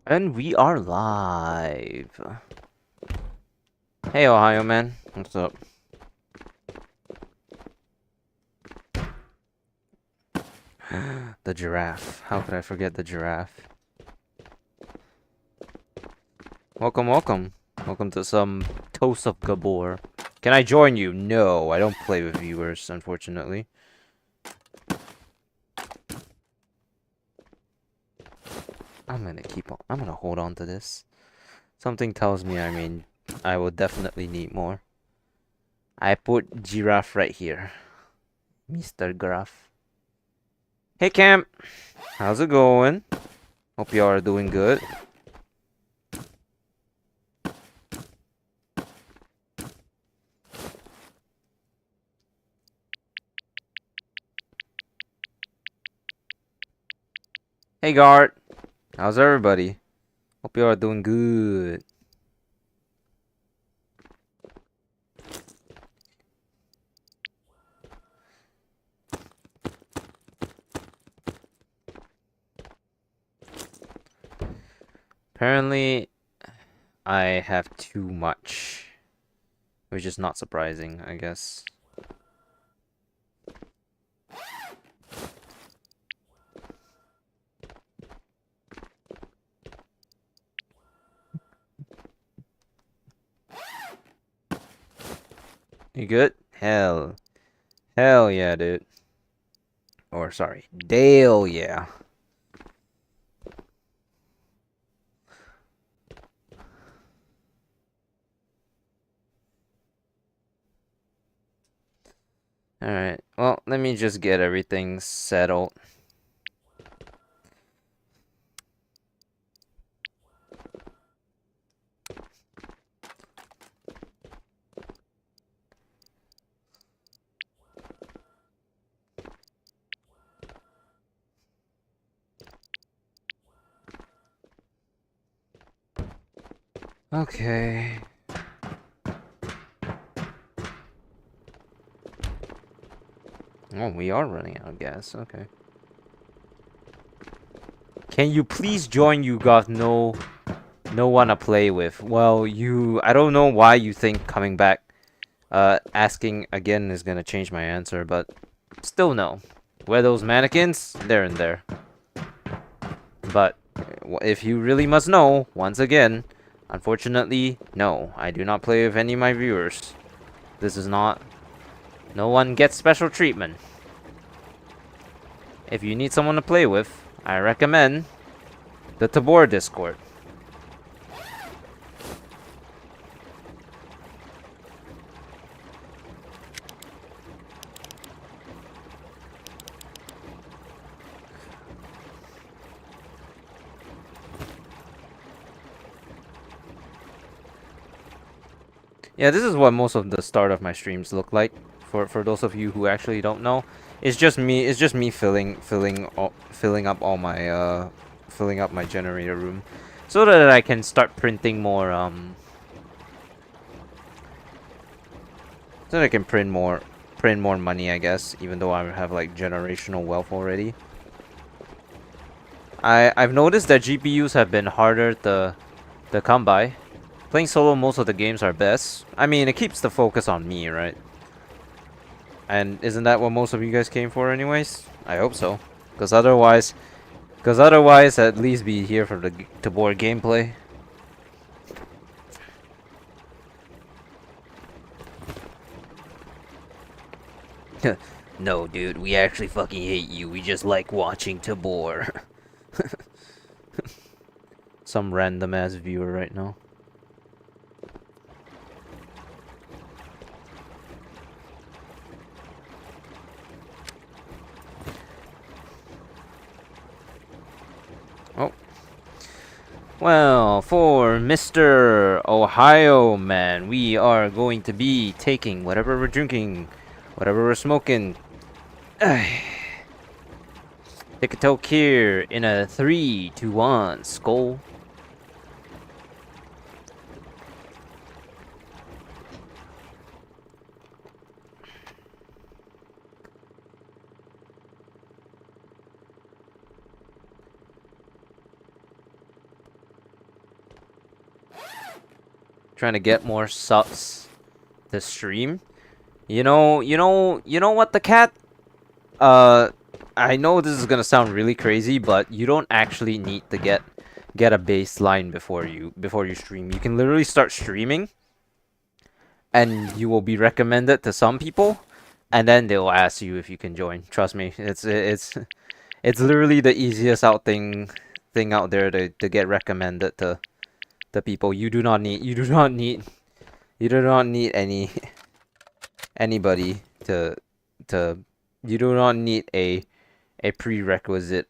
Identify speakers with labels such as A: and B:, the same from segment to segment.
A: And we are live. Hey, Ohio man. What's up? The giraffe. How could I forget the giraffe? Welcome, welcome. Welcome to some Toast of Gabor. Can I join you? No, I don't play with viewers, unfortunately. I'm gonna hold on to this. Something tells me, I will definitely need more. I put giraffe right here. Mr. Graph. Hey, Camp. How's it going? Hope you are doing good. Hey, Gart. How's everybody? Hope you are doing good. Apparently, I have too much, which is not surprising, I guess. You good? Hell yeah, dude. Or sorry, Dale, yeah. Alright, well, let me just get everything settled. Okay. Oh, we are running out of gas, okay. Can you please join? You got no one to play with. Well, I don't know why you think coming back asking again is gonna change my answer, but still no. Where those mannequins? They're in there. But if you really must know, once again, unfortunately, no, I do not play with any of my viewers. This is not. No one gets special treatment. If you need someone to play with, I recommend the Tabor Discord. Yeah, this is what most of the start of my streams look like. For those of you who actually don't know, it's just me. It's just me filling up all my filling up my generator room, so that I can start printing more so that I can print more money, I guess. Even though I have like generational wealth already. I've noticed that GPUs have been harder to come by. Playing solo most of the games are best. I mean, it keeps the focus on me, right? And isn't that what most of you guys came for anyways? I hope so. Because otherwise, at least be here for the Tabor gameplay. No, dude, we actually fucking hate you. We just like watching Tabor. Some random ass viewer right now. Oh. Well, for Mr. Ohio Man, we are going to be taking whatever we're drinking, whatever we're smoking. Take a toke here in a 3, 2, 1, skull. trying to get more subs to stream. You know what, the cat? I know this is gonna sound really crazy, but you don't actually need to get a baseline before you stream. You can literally start streaming, and you will be recommended to some people, and then they'll ask you if you can join. Trust me, it's literally the easiest thing out there to get recommended to people. You do not need anybody to you do not need a prerequisite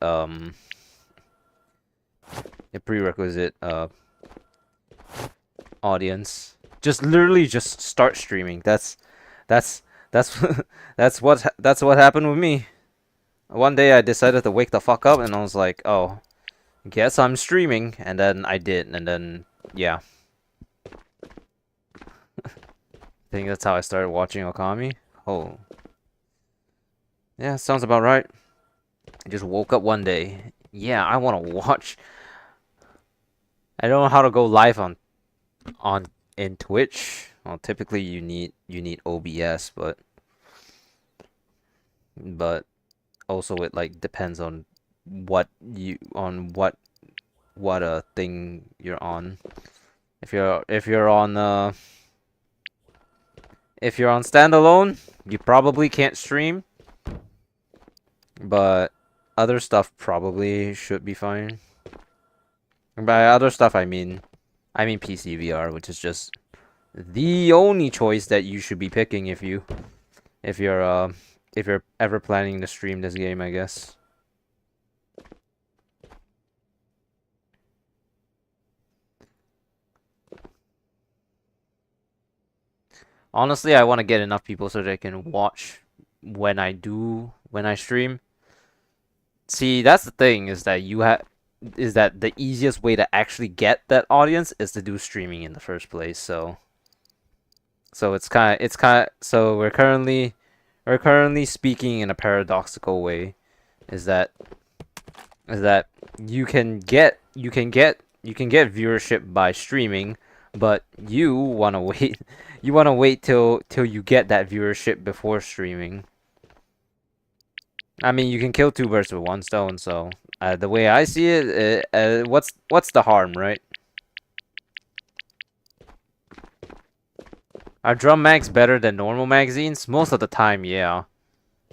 A: audience. Just literally just start streaming. That's that's what happened with me. One day I decided to wake the fuck up and I was like, oh, guess I'm streaming, and then I did, and then yeah. I think that's how I started watching Okami. Oh. Yeah, sounds about right. I just woke up one day. Yeah, I want to watch. I don't know how to go live on in Twitch. Well, typically you need OBS, but also it like depends on what thing you're on. If you're on standalone, you probably can't stream. But other stuff probably should be fine. And by other stuff I mean PC VR, which is just the only choice that you should be picking if you're ever planning to stream this game, I guess. Honestly, I want to get enough people so they can watch when I stream. See, that's the thing, is that the easiest way to actually get that audience is to do streaming in the first place. So so we're currently speaking in a paradoxical way, is that you can get viewership by streaming, but you want to wait till you get that viewership before streaming. I mean, you can kill two birds with one stone, so the way I see it, what's the harm, right? Are drum mags better than normal magazines? Most of the time, yeah.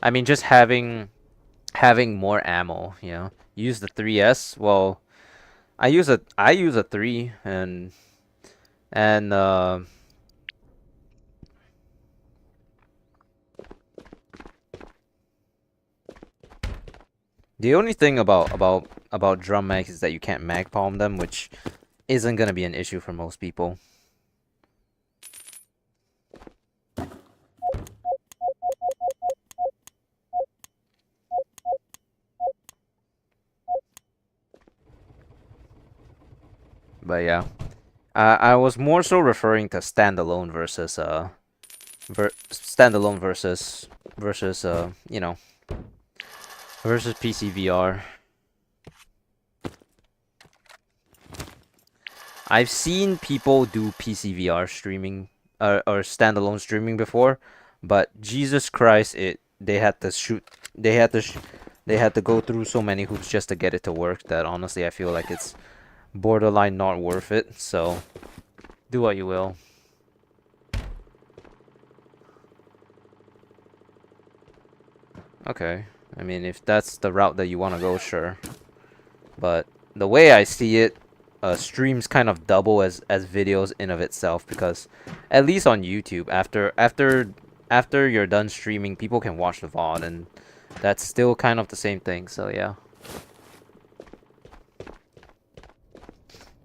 A: I mean, just having more ammo, you know. Use the 3S. Well, I use a 3, and the only thing about drum mags is that you can't mag palm them, which isn't gonna be an issue for most people. But yeah, I was more so referring to standalone versus you know, versus PC VR. I've seen people do PC VR streaming or standalone streaming before, but Jesus Christ, they had to go through so many hoops just to get it to work that honestly I feel like it's borderline not worth it. So do what you will. Okay, I mean, if that's the route that you want to go, sure. But the way I see it, streams kind of double as videos in of itself, because at least on YouTube, after you're done streaming, people can watch the VOD, and that's still kind of the same thing. So yeah.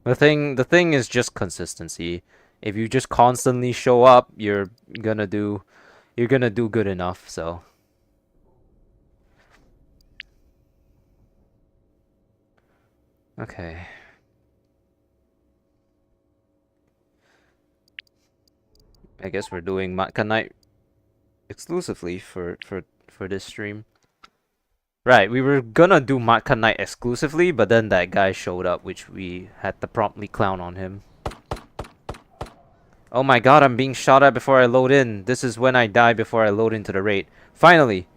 A: The thing is just consistency. If you just constantly show up, you're gonna do good enough. So. Okay. I guess we're doing Matka Night exclusively for this stream. Right, we were gonna do Matka Night exclusively, but then that guy showed up, which we had to promptly clown on him. Oh my god, I'm being shot at before I load in. This is when I die before I load into the raid. Finally!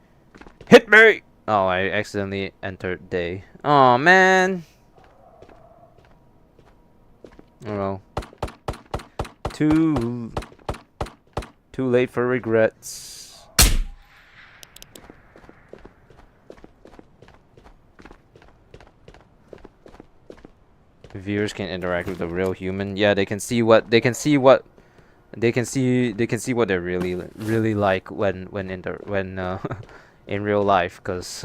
A: Hit me! Oh, I accidentally entered day. Oh man. Oh well. Too late for regrets. Viewers can interact with the real human. Yeah, they can see what they can see what they're really like when in real life, cause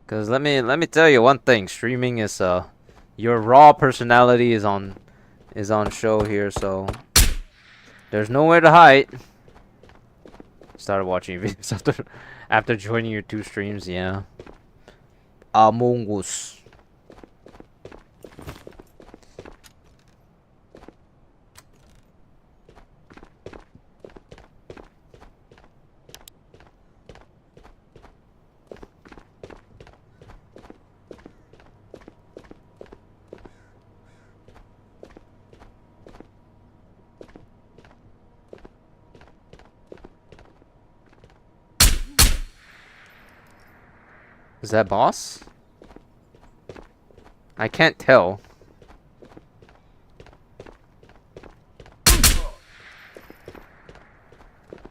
A: cause let me tell you one thing, streaming is your raw personality is on show here, so there's nowhere to hide. Started watching videos after joining your 2 streams, yeah. Among Us. Is that boss? I can't tell.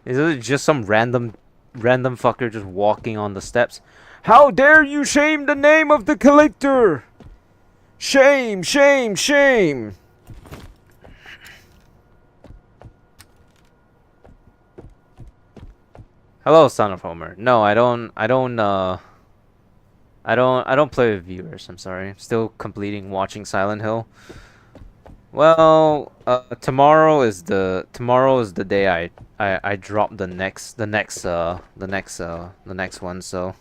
A: Is it just some random fucker just walking on the steps? How dare you shame the name of the collector! Shame, shame, shame! Hello, son of Homer. No, I don't play with viewers, I'm sorry. I'm still completing watching Silent Hill. Well, tomorrow is the day I drop the next one, so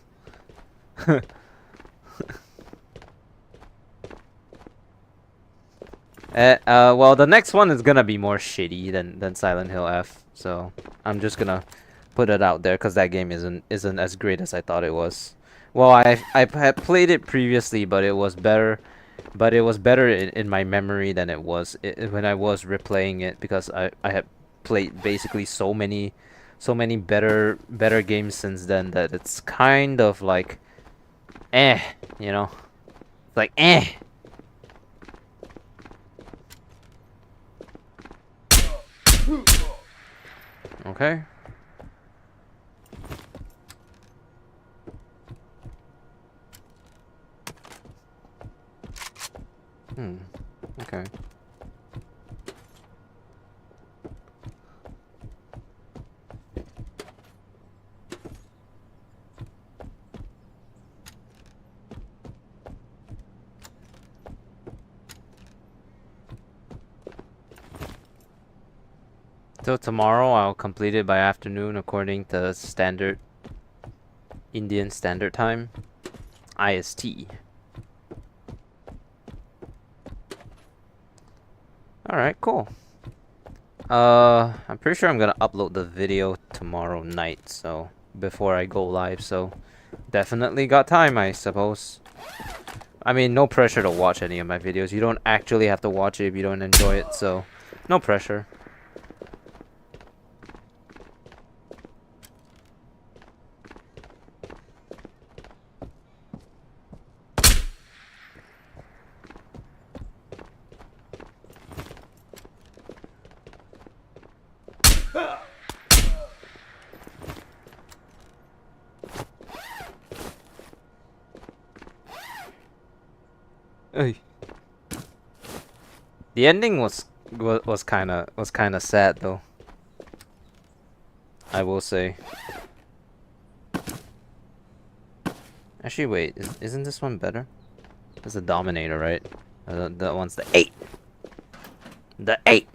A: well, the next one is gonna be more shitty than Silent Hill F, so I'm just gonna put it out there because that game isn't as great as I thought it was. Well, I had played it previously, but it was better. But it was better in my memory than it was when I was replaying it, because I had played basically so many better games since then that it's kind of like you know, like Okay. Okay. So tomorrow I'll complete it by afternoon according to standard Indian Standard Time, IST. Alright, cool. I'm pretty sure I'm gonna upload the video tomorrow night, so before I go live, so definitely got time, I suppose. I mean, no pressure to watch any of my videos. You don't actually have to watch it if you don't enjoy it, so no pressure. The ending was kind of sad though, I will say. Actually, wait, isn't this one better? It's the Dominator, right? That one's the 8. The 8.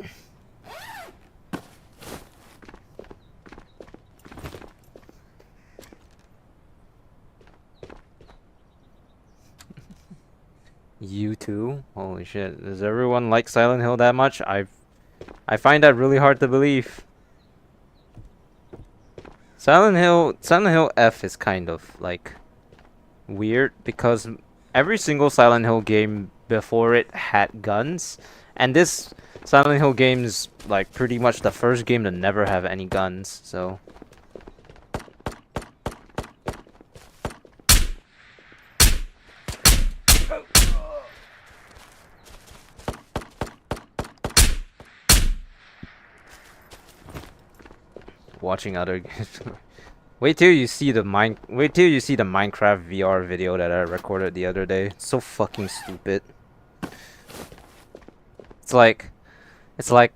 A: You too? Holy shit. Does everyone like Silent Hill that much? I find that really hard to believe. Silent Hill F is kind of like weird because every single Silent Hill game before it had guns, and this Silent Hill game's like pretty much the first game to never have any guns. So. Watching other games. Wait till you see the Minecraft VR video that I recorded the other day. It's so fucking stupid. It's like it's like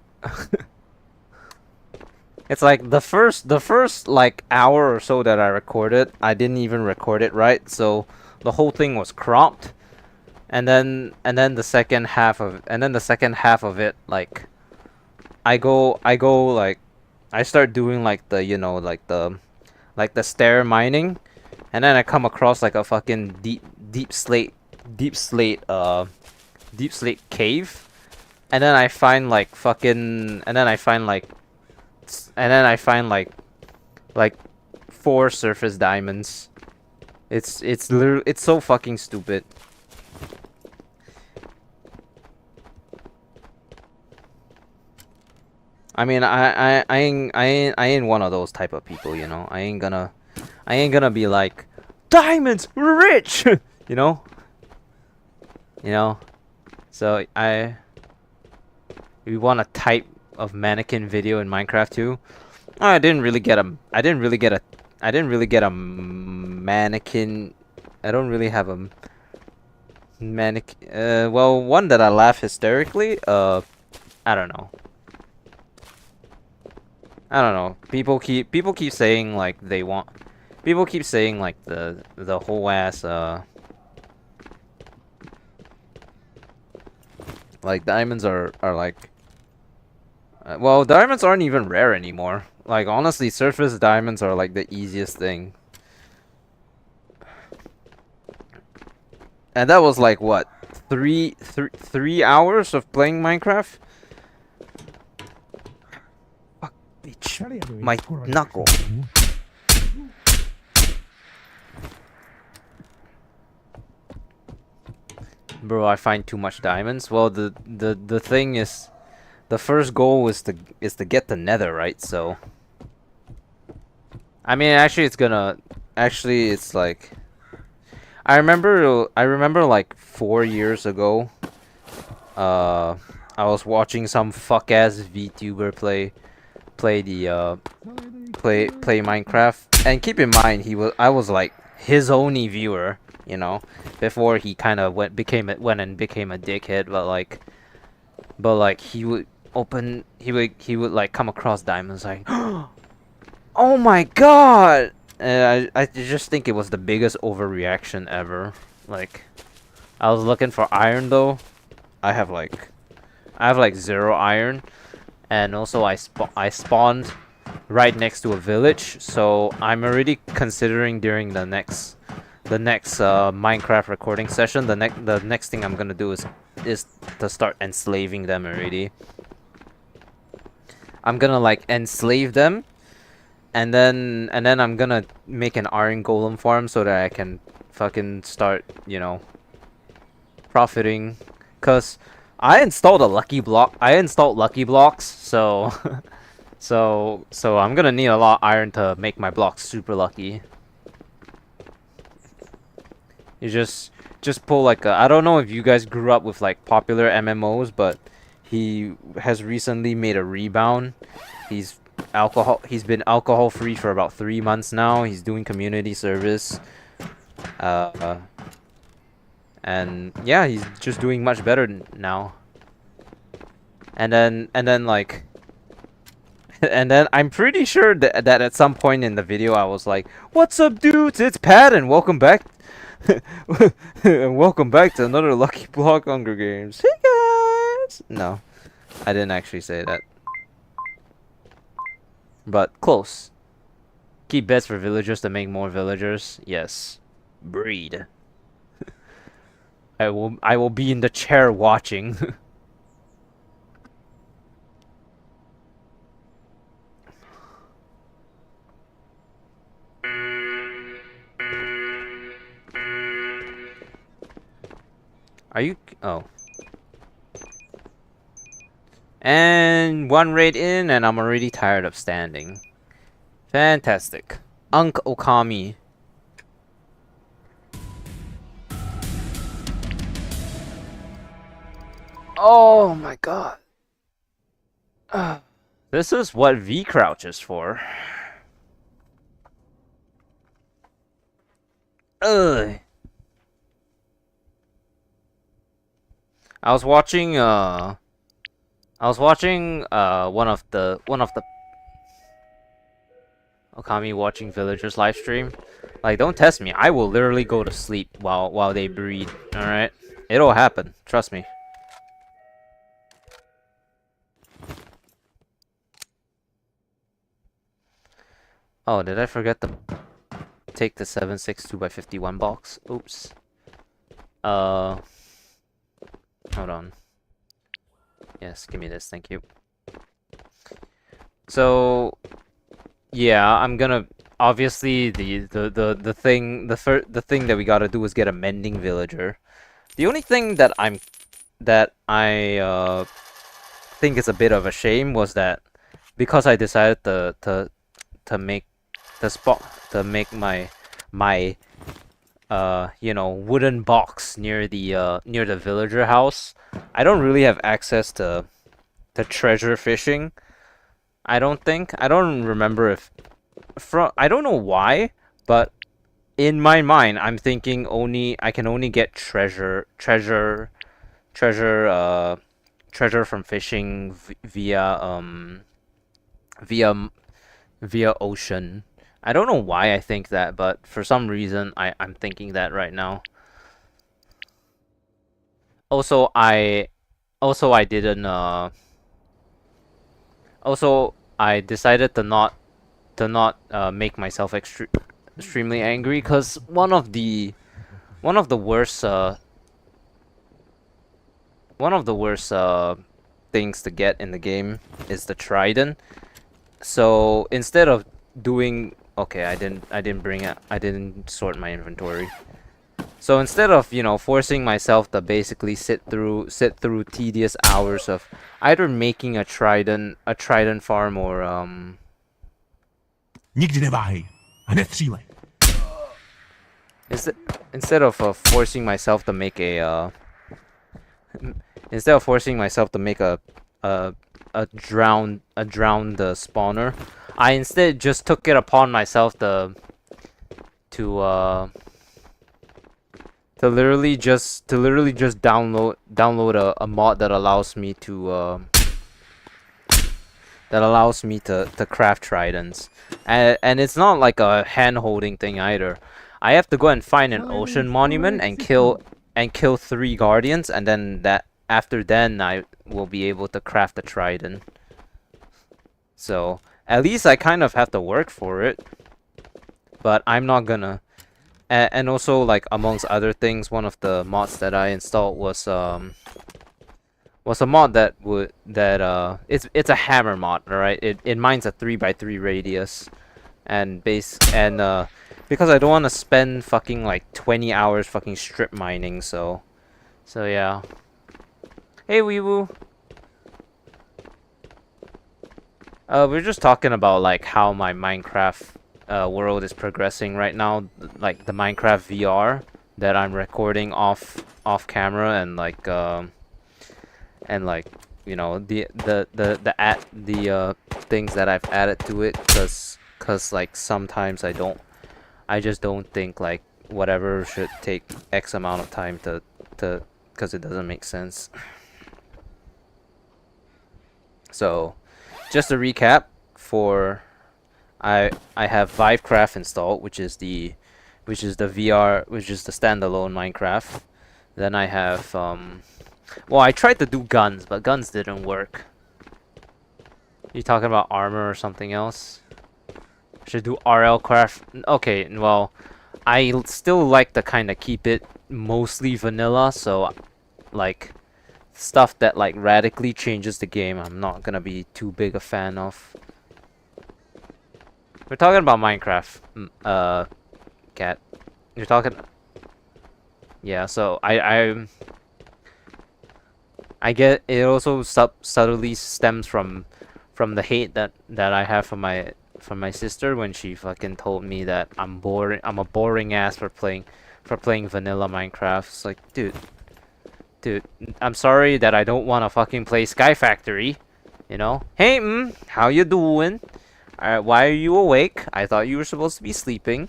A: it's like the first like hour or so that I recorded, I didn't even record it right, so the whole thing was cropped. And then the second half of it, like I go like I start doing like the like the stair mining, and then I come across like a fucking deep slate cave, and then I find like like 4 surface diamonds. It's literally, it's so fucking stupid. I mean, I ain't one of those type of people, you know. I ain't gonna be like, diamonds, we're rich, you know. So we want a type of mannequin video in Minecraft too. Oh, I didn't really get a mannequin. I don't really have a mannequin. Well, one that I laugh hysterically. I don't know. I don't know. People keep saying like they want. People keep saying like the whole ass like diamonds are like. Well, diamonds aren't even rare anymore. Like honestly, surface diamonds are like the easiest thing. And that was like what, three hours of playing Minecraft. Bitch, my knuckle. Bro, I find too much diamonds. Well, the thing is, the first goal is to get the nether, right? So I mean, actually it's like I remember like 4 years ago, I was watching some fuck ass VTuber play Minecraft, and keep in mind I was like his only viewer, you know, before he kind of went and became a dickhead. But like he would like come across diamonds like, oh my god. And I just think it was the biggest overreaction ever. Like, I was looking for iron though. I have like 0 iron, and also I spawned right next to a village, so I'm already considering during the next Minecraft recording session, the next thing I'm gonna do is to start enslaving them already. I'm gonna like enslave them, and then I'm gonna make an iron golem farm so that I can fucking start, you know, profiting. Cause I installed lucky blocks, so so I'm gonna need a lot of iron to make my blocks super lucky. You just pull like I don't know if you guys grew up with like popular MMOs, but he has recently made a rebound. He's been alcohol free for about 3 months now. He's doing community service. And yeah, he's just doing much better now. And then like and then I'm pretty sure that at some point in the video I was like, "What's up, dudes? It's Pat, and welcome back, and welcome back to another Lucky Block Hunger Games." Hey guys. No, I didn't actually say that, but close. Keep beds for villagers to make more villagers. Yes, breed. I will be in the chair watching. Are you? Oh. And one raid in, and I'm already tired of standing. Fantastic. Unk Okami. Oh my god. This is what V crouch is for. Ugh. I was watching one of the Okami watching villagers live stream. Like, don't test me. I will literally go to sleep while they breed. All right, it'll happen. Trust me. Oh, did I forget to take the 762x51 box? Oops. Hold on. Yes, give me this. Thank you. So, yeah, I'm gonna obviously the thing that we gotta do is get a mending villager. The only thing that I think is a bit of a shame was that because I decided to make the spot to make my you know, wooden box near the villager house, I don't really have access to treasure fishing. I don't think. I don't remember if I don't know why, but in my mind I'm thinking I can only get treasure treasure from fishing via via ocean. I don't know why I think that, but for some reason I'm thinking that right now. Also, I didn't also I decided to not make myself extremely angry, because one of the worst things to get in the game is the trident. So instead of doing okay, I didn't sort my inventory. So instead of, you know, forcing myself to basically sit through tedious hours of either making a trident farm or
B: Nikdy neváhej a nestřílej.
A: Instead of forcing myself to make a instead of forcing myself to make a drowned spawner, I instead just took it upon myself to literally just download a mod that allows me to craft tridents, and it's not like a hand holding thing either. I have to go and find an ocean monument and kill 3 guardians, and then after then I will be able to craft a trident. So at least I kind of have to work for it, but I'm not gonna. And also, like, amongst other things, one of the mods that I installed was a mod it's a hammer mod. All right, it mines a 3x3 radius, and because I don't want to spend fucking like 20 hours fucking strip mining, so yeah. Hey, Weewoo. We're just talking about like how my Minecraft world is progressing right now, like the Minecraft VR that I'm recording off camera, and like you know, the things that I've added to it, cause like sometimes I just don't think like whatever should take X amount of time to cause it doesn't make sense. So just a recap for I have Vivecraft installed, which is the VR, which is the standalone Minecraft. Then I have well, I tried to do guns, but guns didn't work. You talking about armor or something else? Should do RL craft. Okay, well, I still like to kind of keep it mostly vanilla, so like stuff that like radically changes the game, I'm not gonna be too big a fan of. We're talking about Minecraft, Cat. You're talking. Yeah, so I get it also subtly stems from the hate that I have for my sister when she fucking told me that I'm boring. I'm a boring ass for playing vanilla Minecraft. It's like, dude, I'm sorry that I don't want to fucking play Sky Factory. You know? Hey, how you doing? Why are you awake? I thought you were supposed to be sleeping.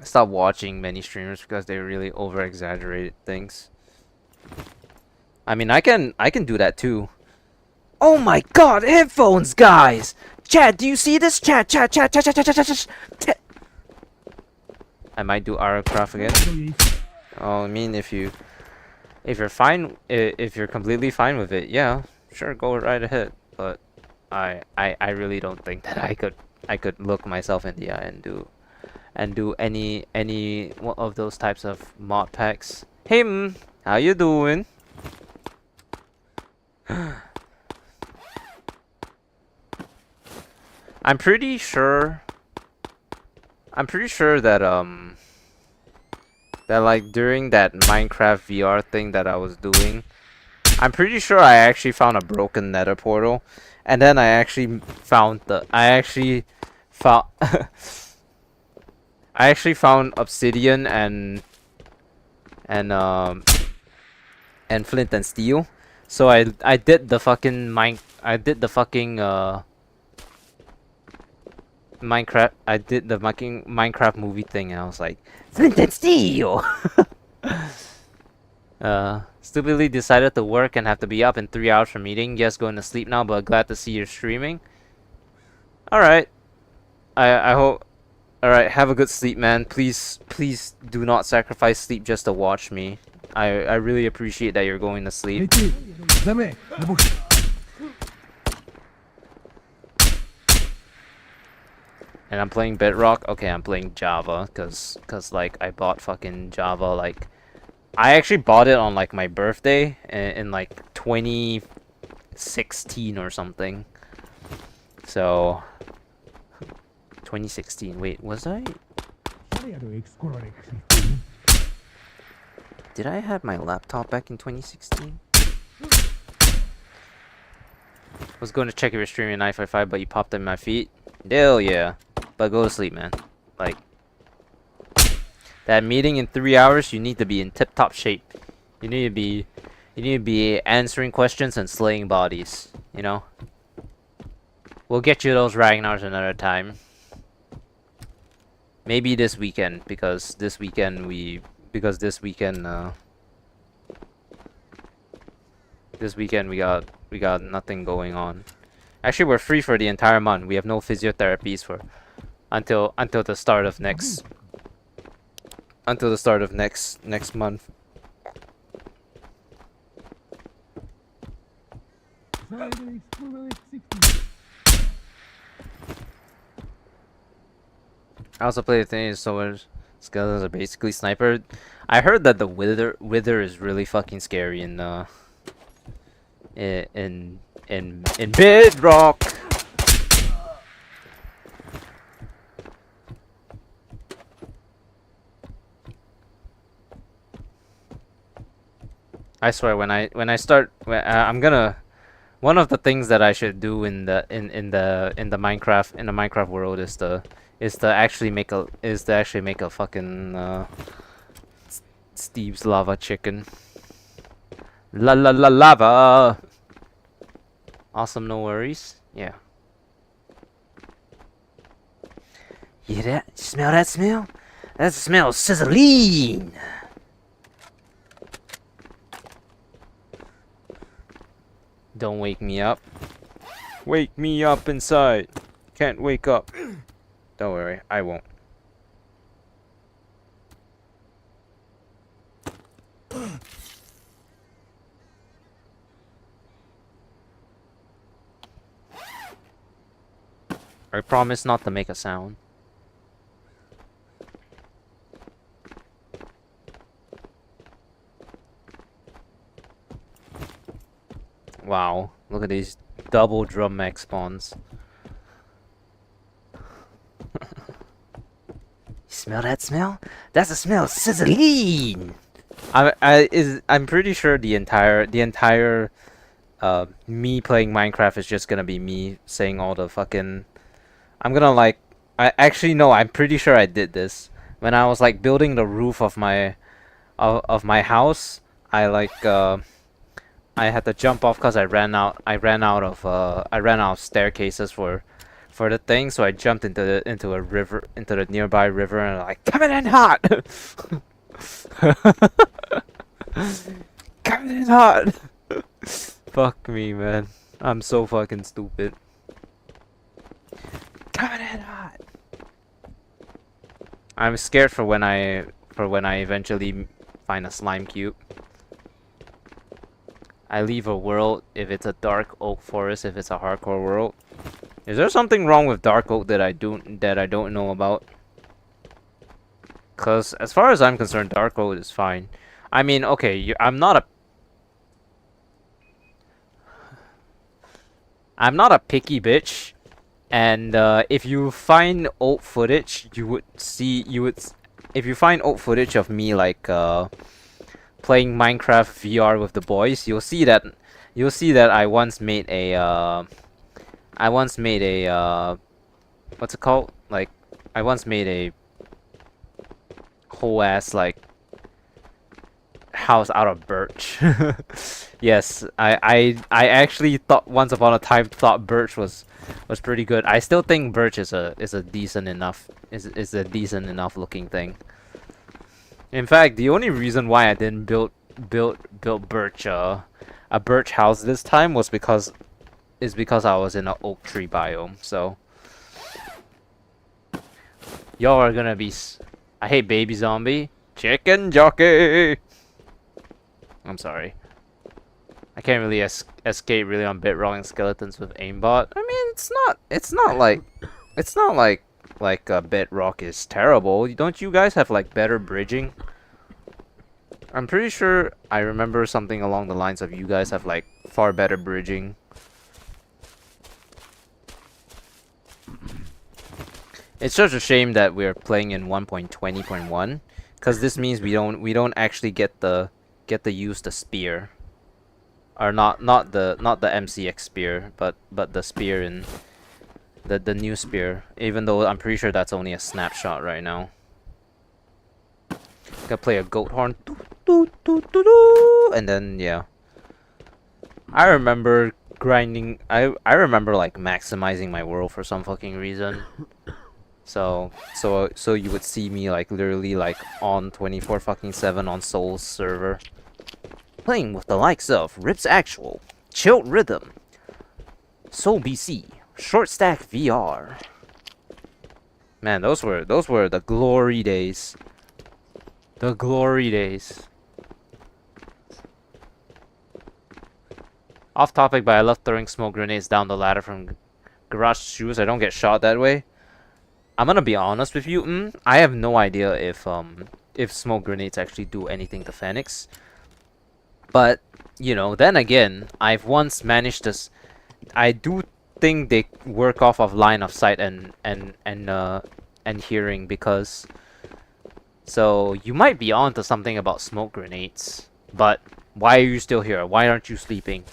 A: Stop watching many streamers because they really over exaggerate things. I mean, I can do that too. Oh my god, headphones, guys! Chat, do you see this? Chat. I might do Aircraft again. Oh, I mean, if you're fine, if you're completely fine with it, yeah, sure, go right ahead. But I really don't think that I could look myself in the eye and do any one of those types of mod packs. Hey, how you doing? I'm pretty sure that that like during that Minecraft VR thing that I was doing, I'm pretty sure I actually found a broken nether portal, and then I actually found I actually found obsidian and flint and steel. So I did the fucking Minecraft. I did the fucking Minecraft movie thing, and I was like, flint and steel. Stupidly decided to work and have to be up in 3 hours for meeting. Yes, going to sleep now, but glad to see you're streaming. All right. I hope. All right. Have a good sleep, man. Please do not sacrifice sleep just to watch me. I really appreciate that you're going to sleep. And I'm playing Bedrock. Okay, I'm playing Java cause like I bought fucking Java like I actually bought it on like my birthday in like 2016 or something. So 2016. Wait, was I? Did I have my laptop back in 2016? Was going to check if you're streaming 955, but you popped in my feet. Hell yeah. But go to sleep, man. Like that meeting in 3 hours, you need to be in tip-top shape. You need to be answering questions and slaying bodies, you know? We'll get you those Ragnars another time. Maybe this weekend, because this weekend we got nothing going on. Actually, we're free for the entire month. We have no physiotherapies for until the start of next month. I also play the thing so skeletons are basically sniper. I heard that the wither is really fucking scary in Bedrock. I swear I'm gonna one of the things that I should do in the Minecraft world is to actually make a fucking Steve's lava chicken. La la la lava. Awesome, no worries. Yeah. You hear that? Smell that smell? That smells sizzling. Don't wake me up. Wake me up inside. Can't wake up. Don't worry, I won't. I promise not to make a sound. Wow, look at these double drum mech spawns. smell that smell? That's the smell of sizzling. I'm pretty sure the entire me playing Minecraft is just gonna be me saying all the fucking. I'm gonna like. I actually no. I'm pretty sure I did this when I was like building the roof of my house. I like I had to jump off because I ran out. I ran out of staircases for the thing. So I jumped into a river, into the nearby river, and like coming in hot. Coming in hot. Fuck me, man. I'm so fucking stupid. Coming in hot. I'm scared for when I eventually find a slime cube. I leave a world if it's a dark oak forest, if it's a hardcore world. Is there something wrong with dark oak that I don't know about? Cause as far as I'm concerned, dark oak is fine. I mean, okay, I'm not a picky bitch, and if you find old footage, if you find old footage of me like playing Minecraft VR with the boys, you'll see that I once made a what's it called? Like I once made a whole ass like house out of birch. Yes, I actually thought once upon a time thought birch was pretty good. I still think birch is a decent enough looking thing. In fact, the only reason why I didn't build birch a birch house this time was because I was in an oak tree biome. So y'all are gonna be I hate baby zombie chicken jockey. I'm sorry. I can't really escape really on bedrock and skeletons with aimbot. I mean, it's not like bedrock is terrible. Don't you guys have like better bridging? I'm pretty sure I remember something along the lines of you guys have like far better bridging. It's such a shame that we're playing in 1.20.1, because this means we don't actually get the use the spear. Or not the MCX spear, but the spear in the new spear. Even though I'm pretty sure that's only a snapshot right now. Gotta play a goat horn, and then yeah. I remember grinding. I remember like maximizing my world for some fucking reason. So you would see me like literally like on 24/7 on Soul's server. Playing with the likes of Rips Actual, Chilled Rhythm, Soul BC, Short Stack VR. Man, those were the glory days. The glory days. Off topic, but I love throwing smoke grenades down the ladder from garage shoes. I don't get shot that way. I'm gonna be honest with you. I have no idea if smoke grenades actually do anything to Phoenix. But, you know, then again, I've once managed this. I do think they work off of line of sight and hearing, because so you might be onto something about smoke grenades. But why are you still here? Why aren't you sleeping?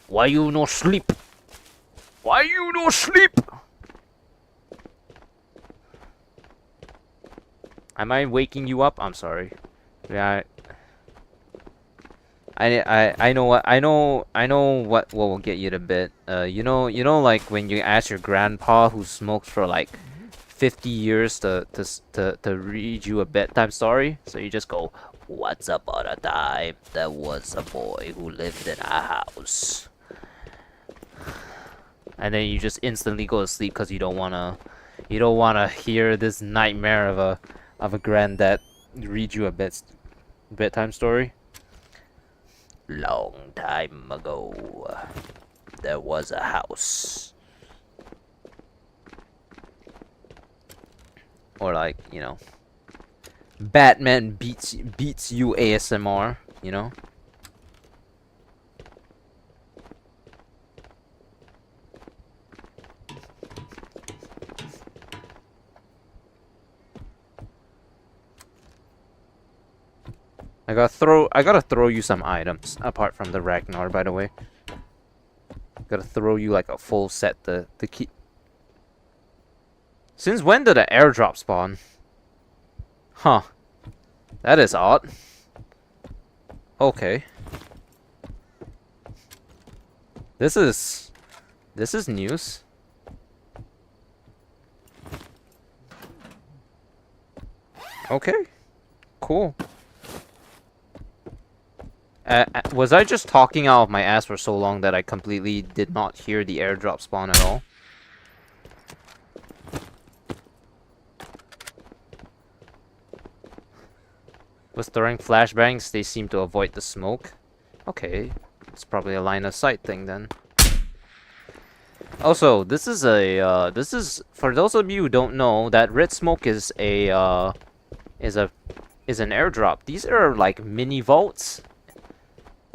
A: Why you no sleep? Why you no sleep? Am I waking you up? I'm sorry. Yeah. I know what will get you to bed. You know like when you ask your grandpa who smoked for like 50 years to read you a bedtime story, so you just go, "Once upon a time, there was a boy who lived in a house," and then you just instantly go to sleep because you don't wanna hear this nightmare of a granddad read you a bedtime story. Long time ago, there was a house. Or like, you know, Batman beats you ASMR, you know? I gotta throw you some items apart from the Ragnar, by the way. Gotta throw you like a full set to keep. Since when did an airdrop spawn? Huh. That is odd. Okay. This is news. Okay. Cool. Was I just talking out of my ass for so long that I completely did not hear the airdrop spawn at all? With throwing flashbangs, they seem to avoid the smoke. Okay, it's probably a line of sight thing then. Also, this is for those of you who don't know, that red smoke is an airdrop. These are like mini vaults,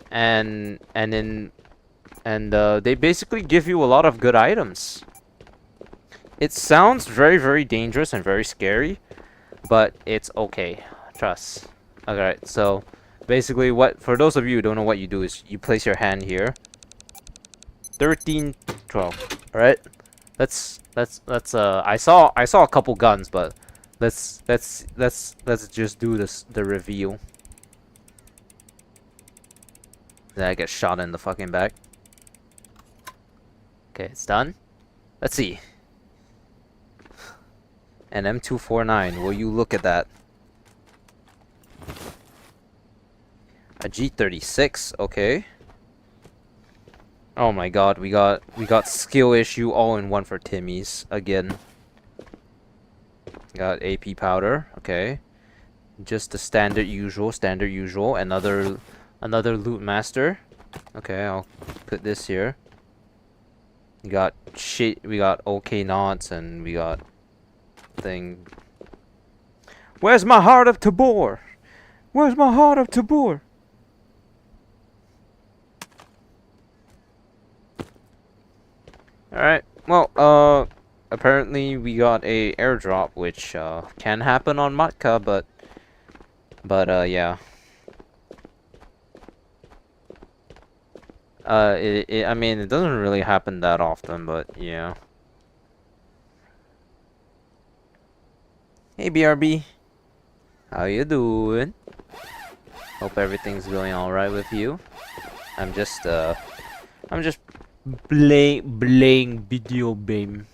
A: and they basically give you a lot of good items. It sounds very, very dangerous and very scary, but it's okay. Trust. Alright, so basically for those of you who don't know, what you do is you place your hand here. 13, 12. Alright? I saw a couple guns, but let's just do the reveal. Then I get shot in the fucking back. Okay, it's done. Let's see. An M249, will you look at that? A G36, okay. Oh my god, we got skill issue all in one for Timmy's again. Got AP powder, okay. Just the standard usual. Another loot master. Okay, I'll put this here. We got OK knots and we got thing. Where's my heart of Tabor? Where's my heart of Tabor? Alright, well, apparently we got a airdrop, which, can happen on Matka, but, yeah. I mean, it doesn't really happen that often, but, yeah. Hey, BRB. How you doing? Hope everything's going alright with you. I'm just playing video game.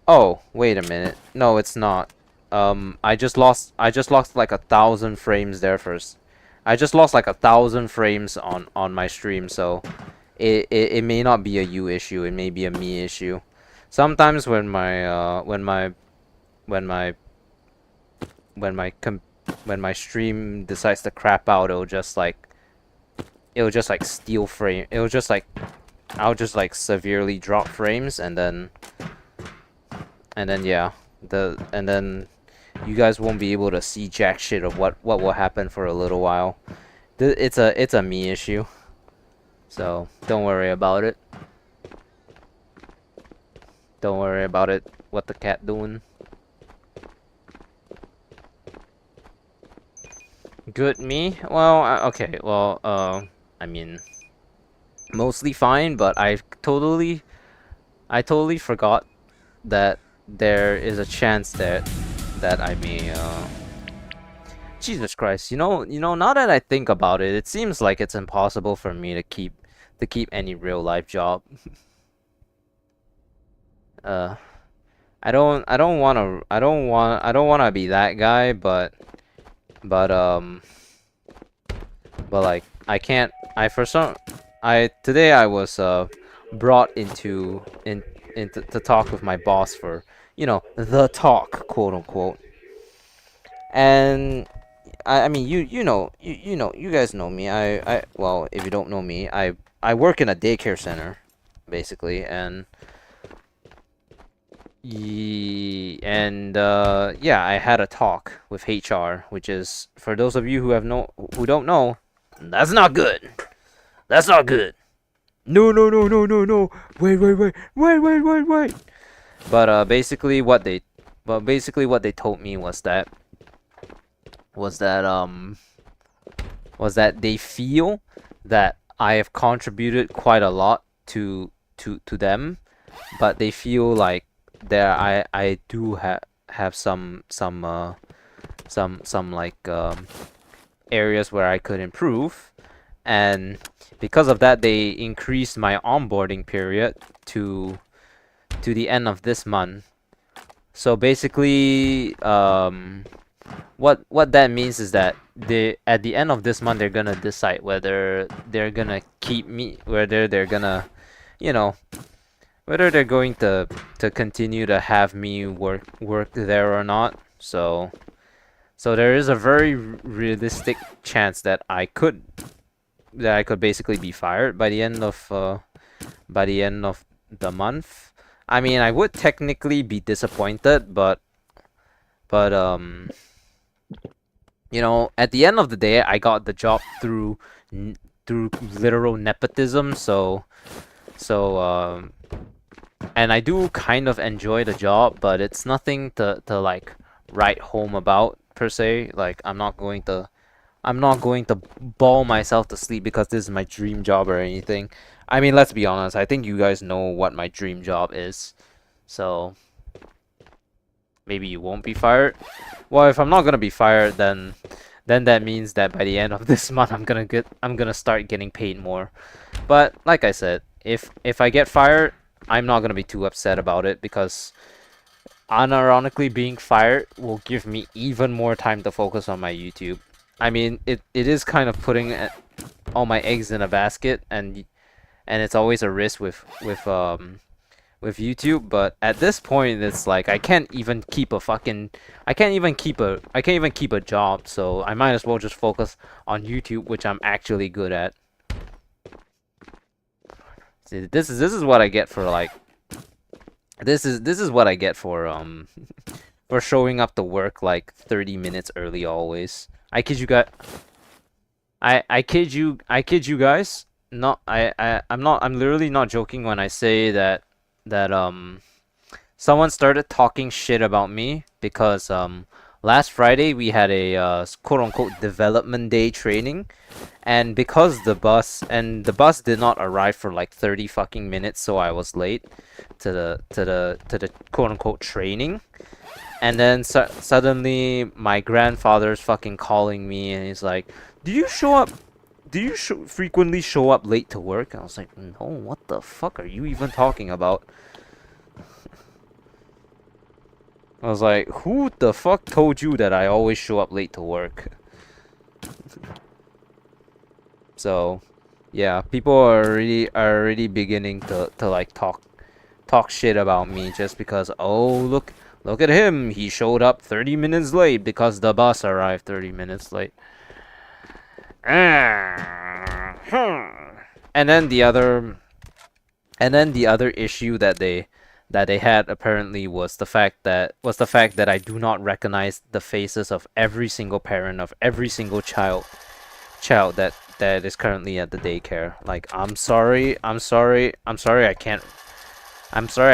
A: Oh, wait a minute. No, it's not. I just lost like 1,000 frames there first. I just lost like 1,000 frames on my stream, so it may not be a you issue, it may be a me issue. Sometimes when my stream decides to crap out, it'll just like steal frame. I'll just like severely drop frames, and then yeah, and then you guys won't be able to see jack shit of what will happen for a little while. It's a me issue, so don't worry about it. Don't worry about it. What the cat doing? Good me? Well, okay. Well, I mean, mostly fine, but I totally forgot that there is a chance that I may Jesus Christ, you know, now that I think about it, it seems like it's impossible for me to keep any real life job. I don't wanna be that guy, but like today I was brought into to talk with my boss for, you know, the talk, quote unquote. And I mean, you know, you guys know me. Well, if you don't know me, I work in a daycare center, basically, and yeah, I had a talk with HR, which is, for those of you who don't know, that's not good. That's not good. No. Wait. But basically what they But basically what they told me was that was that they feel that I have contributed quite a lot to them, but they feel like that I do have some like areas where I could improve, and because of that they increased my onboarding period to the end of this month. So basically, what that means is that at the end of this month they're gonna decide whether they're gonna keep me, whether they're gonna, you know, whether they're going to continue to have me work there or not. So there is a very realistic chance that I could basically be fired by the end of the month. I mean, I would technically be disappointed, but you know, at the end of the day, I got the job through literal nepotism. So and I do kind of enjoy the job, but it's nothing to like write home about per se. Like I'm not going to bawl myself to sleep because this is my dream job or anything. I mean, let's be honest. I think you guys know what my dream job is. So maybe you won't be fired. Well, if I'm not gonna be fired, then that means that by the end of this month I'm gonna start getting paid more. But like I said, if I get fired, I'm not gonna be too upset about it because unironically being fired will give me even more time to focus on my YouTube. I mean, it is kind of putting all my eggs in a basket, and it's always a risk with YouTube, but at this point it's like I can't even keep a job, so I might as well just focus on YouTube, which I'm actually good at. See, this is what I get for like this is what I get for for showing up to work like 30 minutes early always. I kid you guys. I kid you guys. I'm literally not joking when I say that someone started talking shit about me because last Friday we had a quote unquote development day training, and because the bus did not arrive for like 30 fucking minutes, so I was late to the quote unquote training. And then suddenly my grandfather's fucking calling me and he's like, "Do you show up? Do you frequently show up late to work?" And I was like, "No, what the fuck are you even talking about?" I was like, "Who the fuck told you that I always show up late to work?" So, yeah, people are already beginning to like talk shit about me just because, oh, look at him, he showed up 30 minutes late because the bus arrived 30 minutes late. And then the other issue that they had apparently was the fact that I do not recognize the faces of every single parent of every single child that is currently at the daycare. Like, I'm sorry I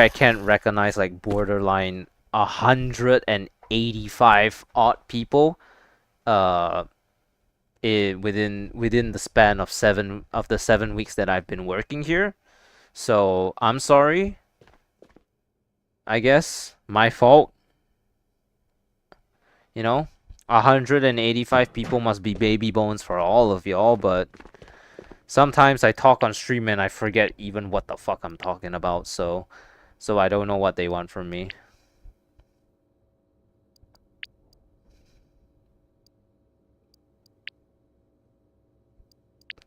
A: can't recognize like borderline 185 odd people within the span of 7 weeks that I've been working here. So I'm sorry, I guess. My fault. You know, 185 people must be baby bones for all of y'all, but sometimes I talk on stream and I forget even what the fuck I'm talking about, so I don't know what they want from me.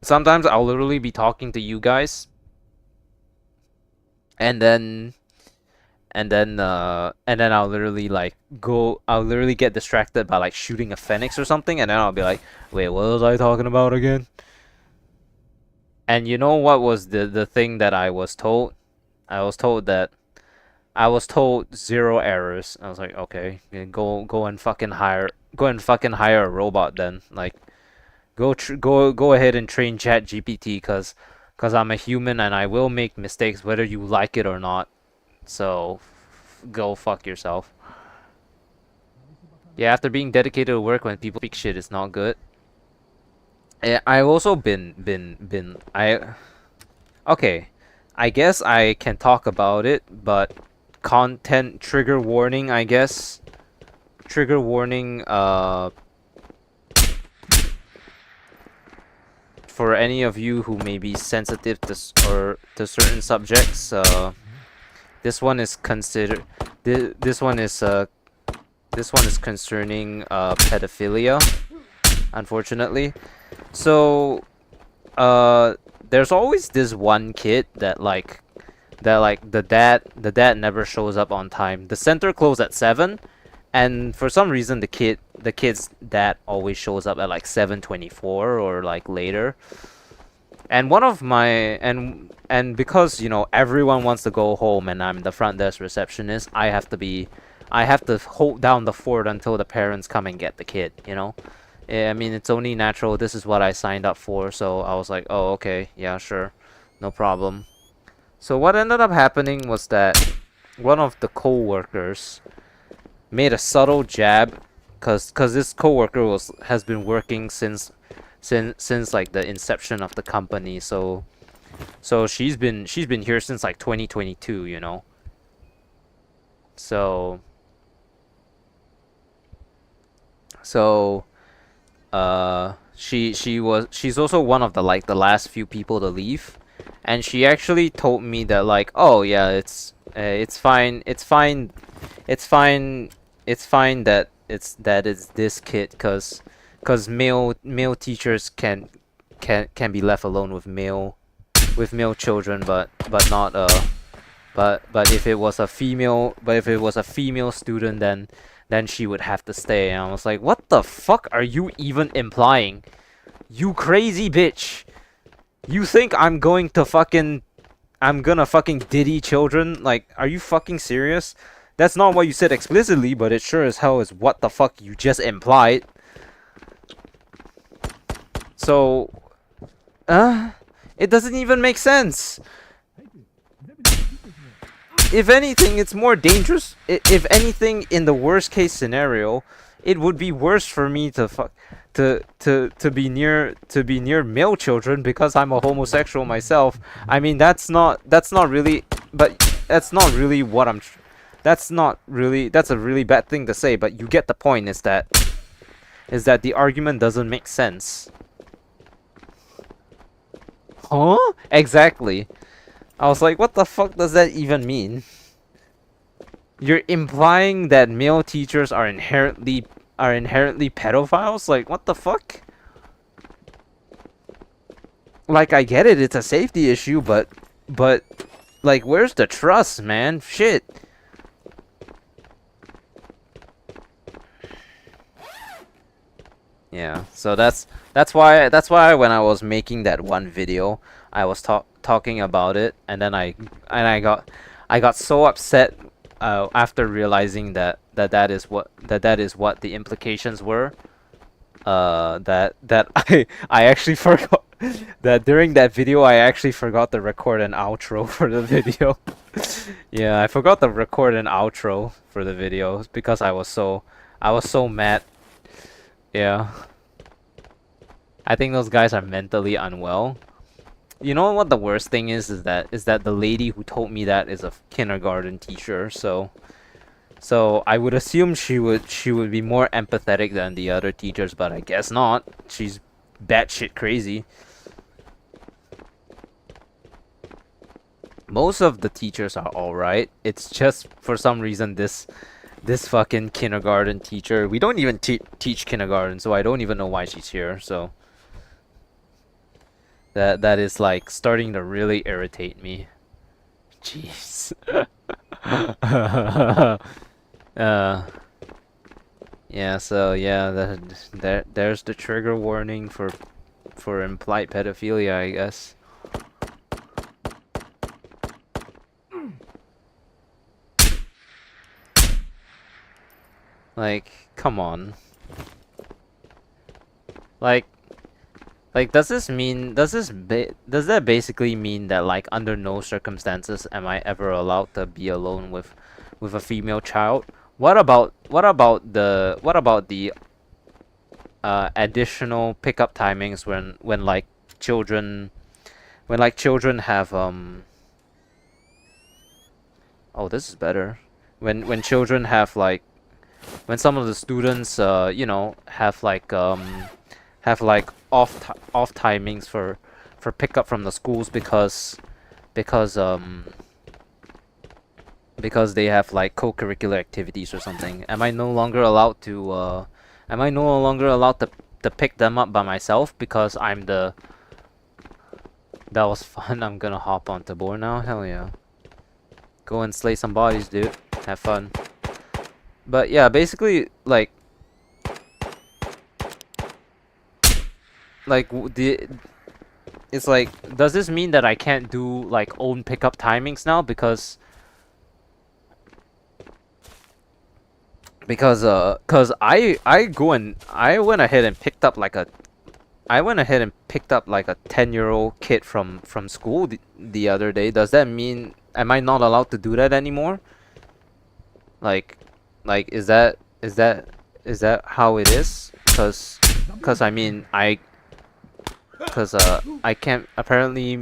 A: Sometimes I'll literally be talking to you guys and then I'll literally get distracted by like shooting a phoenix or something, and then I'll be like, wait, what was I talking about again? And you know what was the thing that I was told? I was told 0 errors. I was like, okay, go and fucking hire a robot then. Like, go ahead and train ChatGPT, cause I'm a human and I will make mistakes whether you like it or not. So go fuck yourself. Yeah, after being dedicated to work when people speak shit is not good. I've also been okay. I guess I can talk about it, but content trigger warning, I guess. Trigger warning for any of you who may be sensitive to certain subjects. This one is considered this one is concerning pedophilia, unfortunately. So there's always this one kid that the dad never shows up on time. The center closed at 7, and for some reason the kid's dad always shows up at like 7:24 or like later. And one of my and because everyone wants to go home and I'm the front desk receptionist, I have to hold down the fort until the parents come and get the kid, I mean, it's only natural. This is what I signed up for, so I was like, oh, okay, yeah, sure, no problem. So what ended up happening was that one of the co-workers made a subtle jab, cause this co-worker has been working since like the inception of the company, so she's been here since like 2022, so she's also one of the last few people to leave, and she actually told me that like, oh yeah, it's fine that it's this kid, cause male teachers can be left alone with male children, but not but if it was a female student, then she would have to stay. And I was like, what the fuck are you even implying? You crazy bitch. You think I'm gonna fucking diddy children? Like, are you fucking serious? That's not what you said explicitly, but it sure as hell is what the fuck you just implied. So, it doesn't even make sense. If anything, it's more dangerous. If anything, in the worst case scenario, it would be worse for me to be near male children because I'm a homosexual myself. I mean, that's not really, but that's not really what I'm. That's a really bad thing to say. But you get the point. Is that the argument doesn't make sense? Huh? Exactly. I was like, what the fuck does that even mean? You're implying that male teachers are inherently pedophiles? Like, what the fuck? Like, I get it, it's a safety issue, but like, where's the trust, man? Shit. Yeah, so that's why when I was making that one video, I was talking about it, and then I got so upset after realizing that is what the implications were. That I actually forgot that during that video I actually forgot to record an outro for the video. Yeah, I forgot to record an outro for the video because I was so mad. Yeah. I think those guys are mentally unwell. You know what the worst thing is that the lady who told me that is a kindergarten teacher, so I would assume she would be more empathetic than the other teachers, but I guess not. She's batshit crazy. Most of the teachers are alright. It's just for some reason this fucking kindergarten teacher. We don't even teach kindergarten, so I don't even know why she's here. So that is like starting to really irritate me. Jeez. Yeah. So yeah, there's the trigger warning for implied pedophilia, I guess. Like, come on. Like, does that basically mean that like under no circumstances am I ever allowed to be alone with a female child, What about the additional pickup timings when like children have oh, this is better. When children have like when some of the students you know have like off timings for pickup from the schools because because they have like co-curricular activities or something. Am I no longer allowed to to pick them up by myself because I'm the that was fun. I'm gonna hop on Tabor now. Hell yeah. Go and slay some bodies, dude. Have fun. But yeah, basically it's like, does this mean that I can't do like own pickup timings now because I went ahead and picked up like a 10-year-old kid from school the other day. Does that mean am I not allowed to do that anymore? Like is that how it is? Cuz I mean I can't apparently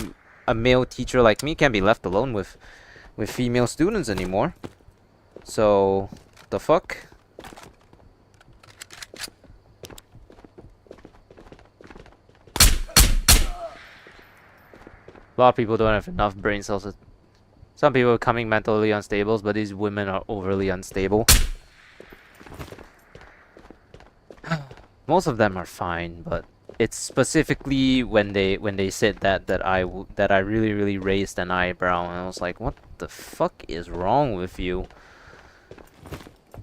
A: a male teacher like me can't be left alone with female students anymore. So the fuck? A lot of people don't have enough brain cells. Some people are becoming mentally unstable, but these women are overly unstable. Most of them are fine, but it's specifically when they said that I really raised an eyebrow, and I was like, what the fuck is wrong with you?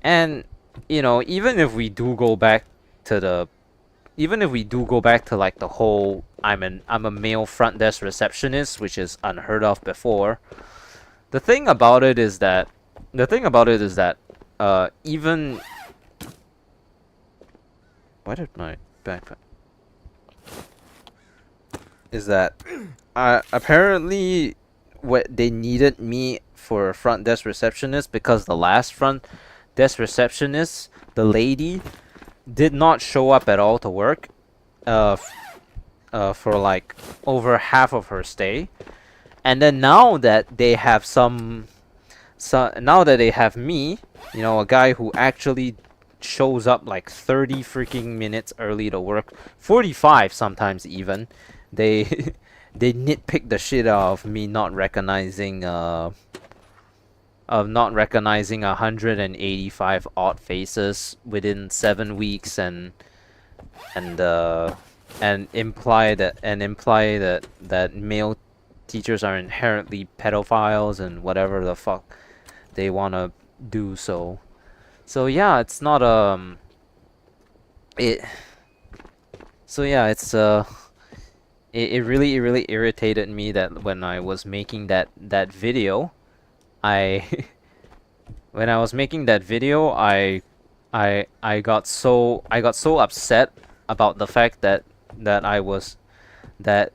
A: And you know, even if we do go back to like the whole I'm a male front desk receptionist, which is unheard of before. The thing about it is that even why did my backpack is that apparently what they needed me for a front desk receptionist because the last front desk receptionist, the lady, did not show up at all to work for like over half of her stay. And then now that they have now that they have me, you know, a guy who actually shows up like 30 freaking minutes early to work, 45 sometimes even, they they nitpick the shit out of me not recognizing 185 odd faces within 7 weeks and imply that male teachers are inherently pedophiles and whatever the fuck they wanna do. So yeah, it's not it. So yeah, it really irritated me that when I was making that video, I when I was making that video, I got so upset about the fact that I was that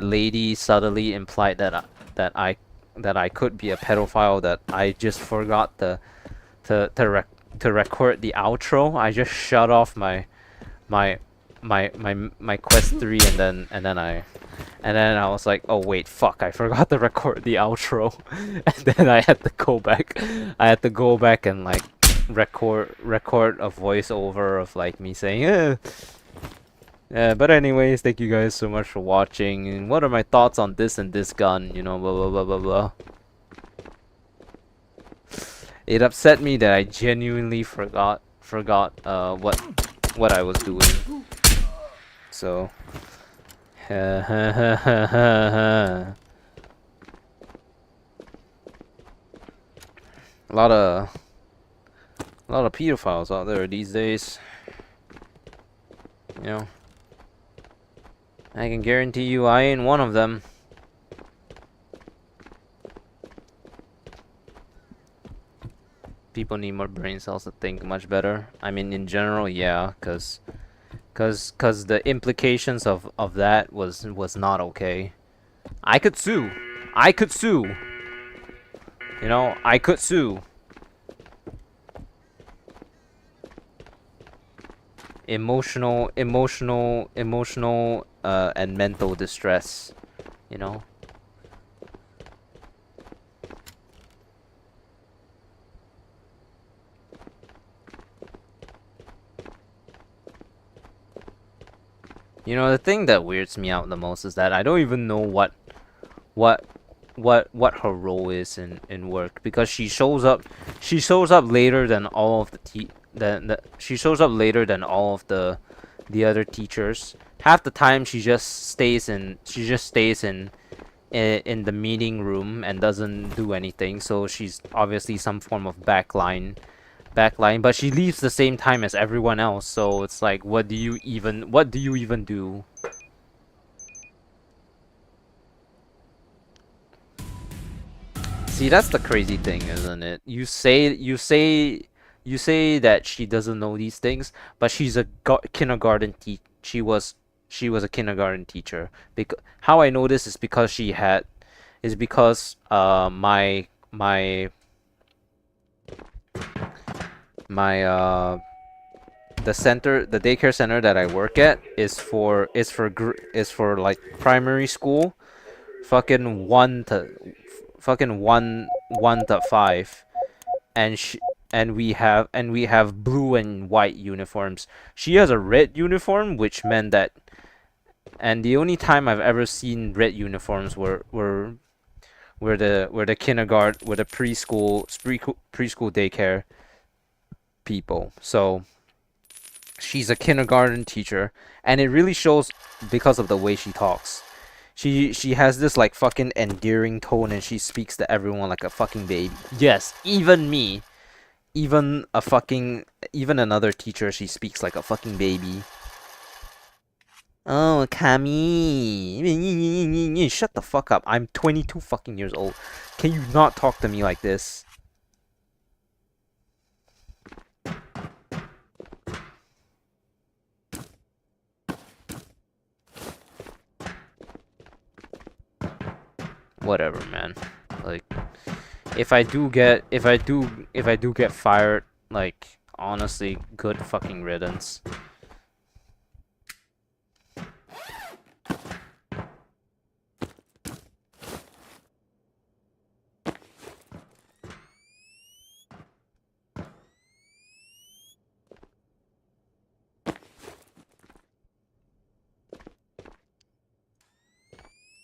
A: lady subtly implied that I could be a pedophile, that I just forgot to record the outro. I just shut off my Quest 3 and then I was like, oh wait, fuck, I forgot to record the outro. And then I had to go back and like record a voiceover of like me saying but anyways, thank you guys so much for watching, and what are my thoughts on this and this gun, you know, blah blah blah blah blah. It upset me that I genuinely forgot what I was doing. So a lot of pedophiles out there these days. You know, I can guarantee you I ain't one of them. People need more brain cells to think much better. I mean, in general, yeah, cause the implications of that was not okay. I could sue. You know, I could sue. emotional, and mental distress, you know? You know, the thing that weirds me out the most is that I don't even know what what her role is in work, because she shows up later than all of she shows up later than all of the other teachers. Half the time she just stays in the meeting room and doesn't do anything, so she's obviously some form of backline, but she leaves the same time as everyone else, so it's like, what do you even do? See, that's the crazy thing, isn't it? You say that she doesn't know these things, but she's a kindergarten she was a kindergarten teacher. Because how I know this is because my the daycare center that I work at is for like primary school, fucking 1 to 5, and we have blue and white uniforms. She has a red uniform, which meant that, and the only time I've ever seen red uniforms were the kindergarten, were the preschool daycare people. So she's a kindergarten teacher, and it really shows because of the way she talks. She has this like fucking endearing tone, and she speaks to everyone like a fucking baby. Yes, even me, even another teacher, she speaks like a fucking baby. Oh, Kami, shut the fuck up. I'm 22 fucking years old. Can you not talk to me like this? Whatever, man. Like, if I do get fired, like, honestly, good fucking riddance.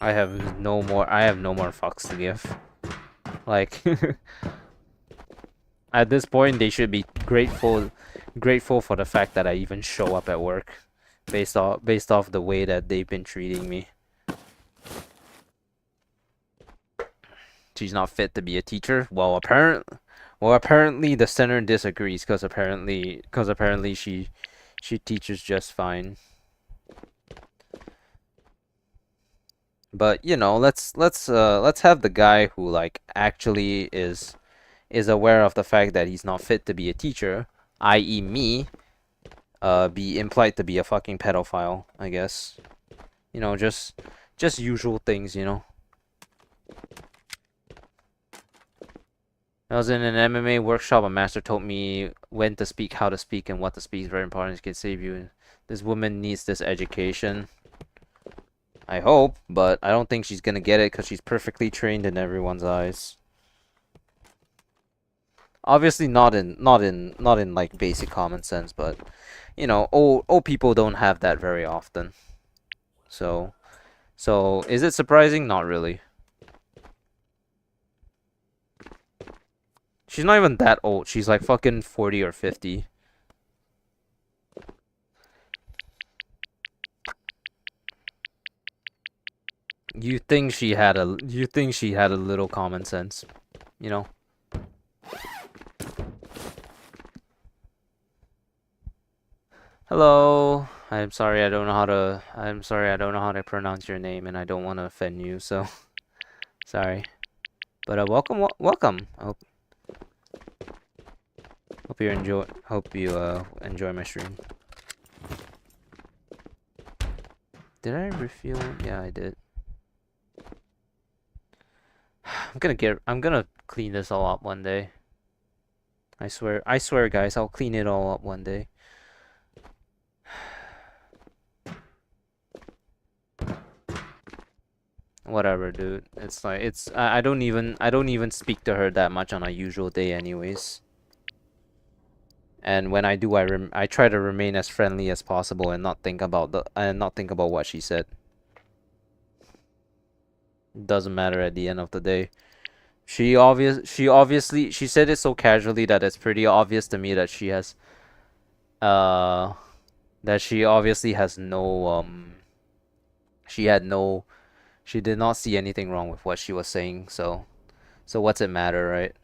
A: I have no more fucks to give. Like, at this point, they should be grateful for the fact that I even show up at work, based off the way that they've been treating me. She's not fit to be a teacher. Well, apparently the center disagrees, because apparently she teaches just fine. But let's have the guy who like actually is aware of the fact that he's not fit to be a teacher, i.e. me, be implied to be a fucking pedophile, I guess. Just usual things. I was in an MMA workshop. A master told me when to speak, how to speak, and what to speak is very important. It can save you. This woman needs this education. I hope, but I don't think she's gonna get it because she's perfectly trained in everyone's eyes. Obviously, not in like basic common sense, but old people don't have that very often. So, is it surprising? Not really. She's not even that old. She's like fucking 40 or 50. You think she had a little common sense, you know? Hello. I'm sorry I don't know how to pronounce your name, and I don't want to offend you, so sorry. But welcome. I hope you enjoy my stream. Did I refuel? Yeah, I did. I'm gonna clean this all up one day. I swear guys, I'll clean it all up one day. Whatever, dude. It's like I don't even speak to her that much on a usual day, anyways. And when I do, I try to remain as friendly as possible and not think about what she said. Doesn't matter at the end of the day. She said it so casually that it's pretty obvious to me that uh she obviously has no she had no she did not see anything wrong with what she was saying, so what's it matter, right?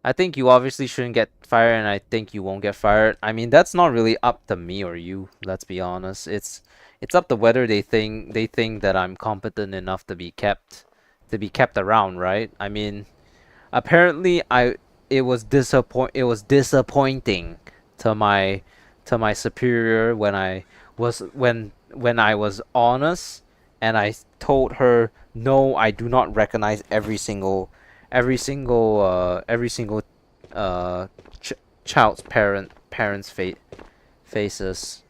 A: I think you obviously shouldn't get fired, and I think you won't get fired. I mean, that's not really up to me or you, let's be honest. It's up to whether they think that I'm competent enough to be kept around, right? I mean, apparently it was disappointing to my superior when I was honest, and I told her no, I do not recognize every single uh ch child's parents faces.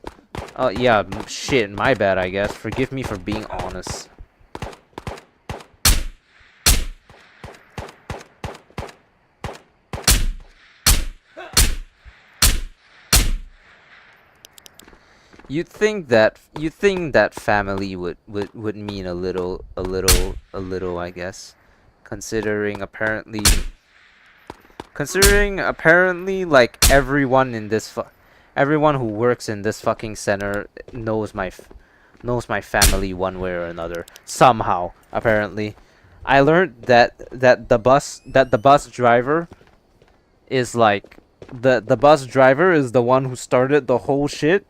A: Oh yeah, shit, my bad, I guess. Forgive me for being honest. You'd think that family would mean a little, I guess, considering apparently like everyone who works in this fucking center knows my family one way or another somehow. Apparently, I learned that the bus driver is like the bus driver is the one who started the whole shit.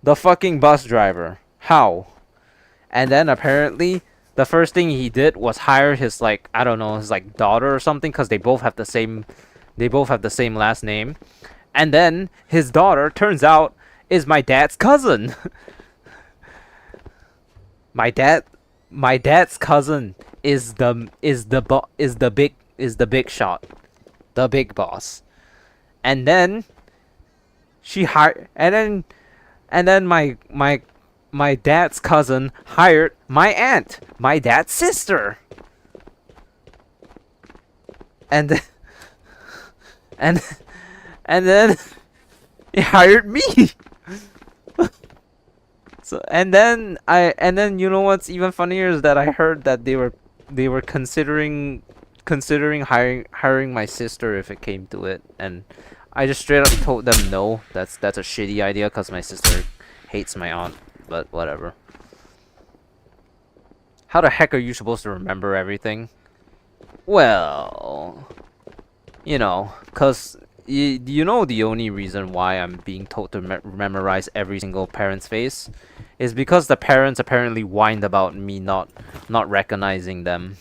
A: The fucking bus driver. How? And then apparently the first thing he did was hire his, like, I don't know, his like daughter or something, because they both have the same last name. And then his daughter turns out is my dad's cousin. my dad my dad's cousin is the big shot, the big boss. And then she hired and then my dad's cousin hired my aunt, my dad's sister. And th- and and then he hired me. So and then you know what's even funnier is that I heard that they were considering hiring my sister if it came to it, and I just straight up told them no. That's a shitty idea because my sister hates my aunt. But whatever. How the heck are you supposed to remember everything? Well, cause you know the only reason why I'm being told to memorize every single parent's face is because the parents apparently whined about me not recognizing them.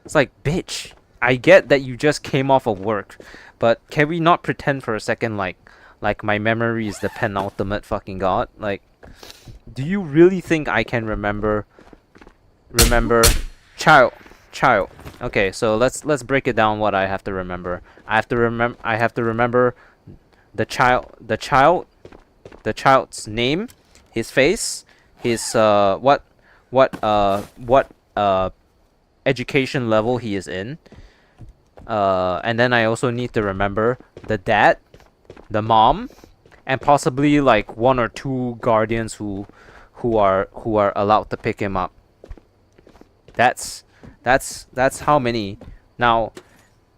A: It's like, bitch, I get that you just came off of work, but can we not pretend for a second like my memory is the penultimate fucking god? Like, do you really think I can remember child? Okay, so let's break it down what I have to remember. I have to remember the child's name, his face, his what education level he is in. And then I also need to remember the dad, the mom, and possibly like one or two guardians who are allowed to pick him up. That's how many. Now,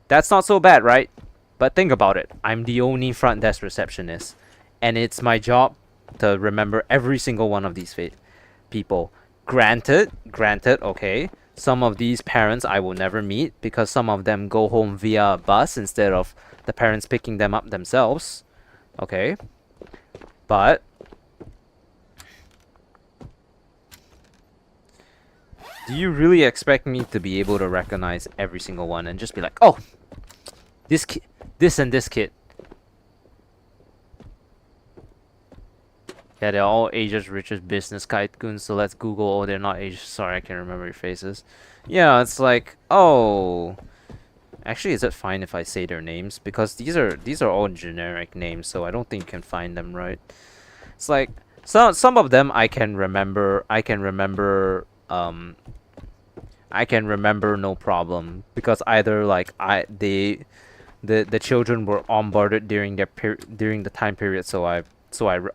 A: that's not so bad, right? But think about it. I'm the only front desk receptionist, and it's my job to remember every single one of these people. Granted, okay. Some of these parents I will never meet because some of them go home via bus instead of the parents picking them up themselves. Okay. But do you really expect me to be able to recognize every single one and just be like, "Oh, this kid, this and this kid"? Yeah, they're all Asia's richest business tycoons, so let's Google. Oh, they're not Asian. Sorry, I can't remember your faces. Yeah, it's like, oh. Actually, is it fine if I say their names? Because these are all generic names, so I don't think you can find them, right? It's like, some of them I can remember. I can remember no problem because either like the children were onboarded during during the time period, so I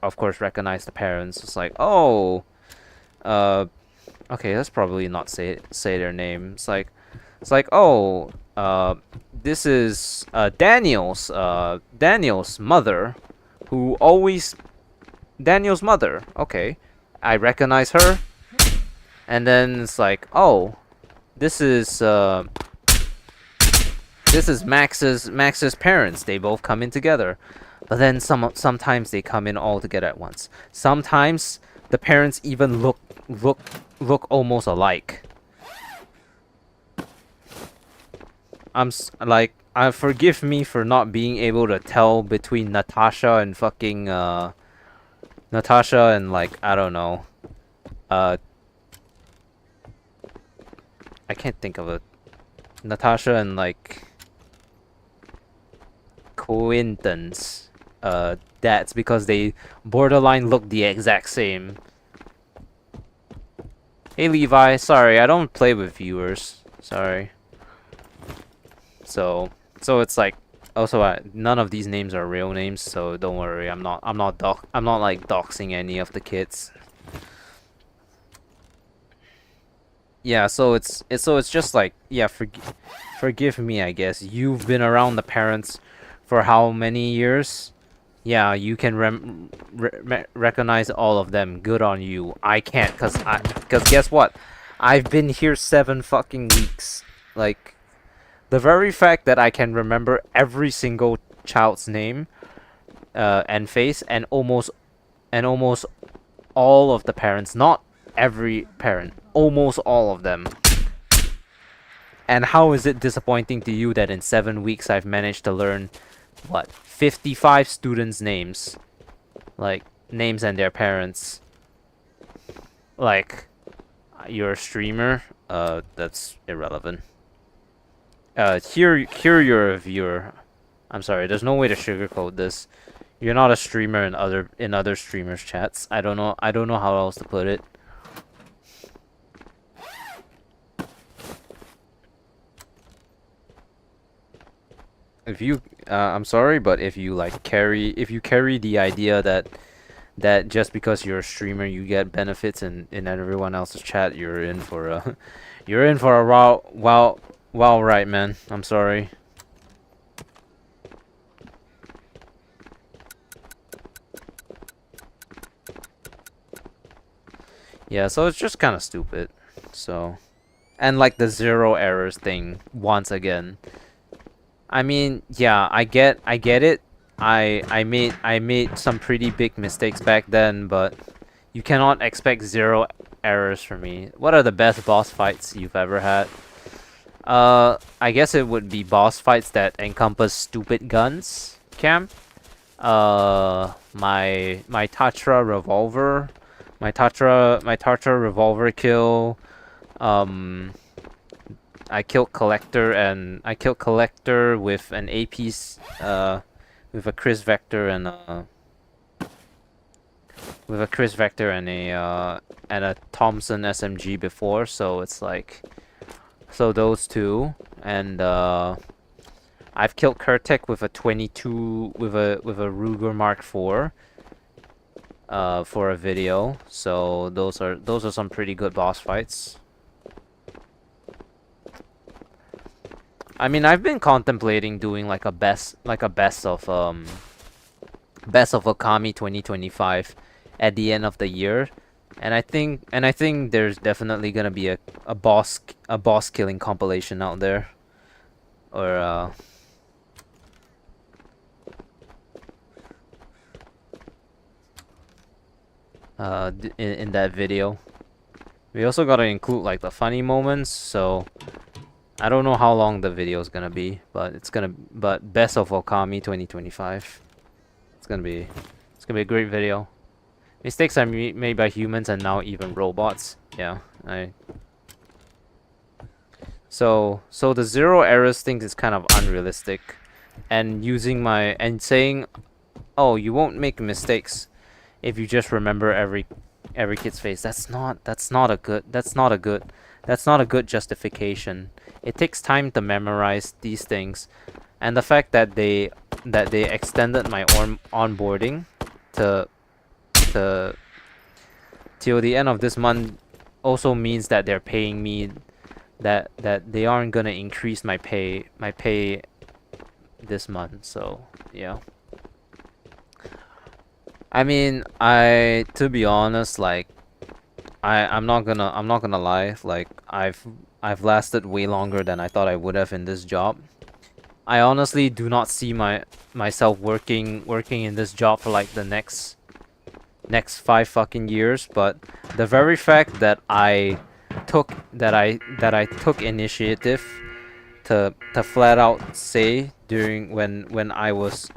A: of course recognize the parents. It's like, oh, uh, okay, let's probably not say their name. It's like, oh, this is Daniel's mother, who always Daniel's mother. Okay, I recognize her, and then it's like, oh, this is Max's parents. They both come in together, but then sometimes they come in all together at once. Sometimes the parents even look almost alike. Forgive me for not being able to tell between Natasha and fucking Natasha and like I don't know. I can't think of it. Natasha and like Quinton's dads because they borderline look the exact same. Hey Levi, sorry, I don't play with viewers. Sorry. So it's like also none of these names are real names, so don't worry. I'm not like doxing any of the kids. Yeah, so it's just like, yeah, forgive me, I guess. You've been around the parents for how many years? Yeah, you can recognize all of them. Good on you. I can't, cause guess what? I've been here 7 fucking weeks. Like, the very fact that I can remember every single child's name, and face, and almost all of the parents, not every parent, almost all of them. And how is it disappointing to you that in 7 weeks I've managed to learn, what, 55 students' names? Like, names and their parents. Like, you're a streamer? That's irrelevant. Here you're a viewer. I'm sorry, there's no way to sugarcoat this. You're not a streamer in other streamers' chats. I don't know how else to put it. If you I'm sorry, but if you carry the idea that just because you're a streamer you get benefits in everyone else's chat, you're in for a wow, right, man. I'm sorry. Yeah, so it's just kind of stupid. So, and like the 0 errors thing once again. I mean, yeah, I get it. I made some pretty big mistakes back then, but you cannot expect 0 errors from me. What are the best boss fights you've ever had? I guess it would be boss fights that encompass stupid guns, Cam. My Tatra revolver, my Tatra revolver kill. I killed Collector with an AP, with a Chris Vector and a Thompson SMG before, so it's like, so those two, and I've killed Kurtek with a 22 with a Ruger Mark IV for a video, so those are some pretty good boss fights. I mean, I've been contemplating doing like a best of Okami 2025 at the end of the year, and I think there's definitely gonna be a boss killing compilation out there, or in that video. We also gotta include like the funny moments, so I don't know how long the video is gonna be, but best of Okami 2025. It's gonna be a great video. Mistakes are made by humans and now even robots. Yeah, so the 0 errors thing is kind of unrealistic, and saying, oh, you won't make mistakes if you just remember every kid's face. That's not a good justification. It takes time to memorize these things, and the fact that they extended my onboarding to to till the end of this month also means that they're paying me, that they aren't gonna increase my pay this month. So yeah. I mean, to be honest, like I'm not gonna lie, like I've lasted way longer than I thought I would have in this job. I honestly do not see myself working in this job for like the next 5 fucking years, but the very fact that I took initiative to flat out say during when I was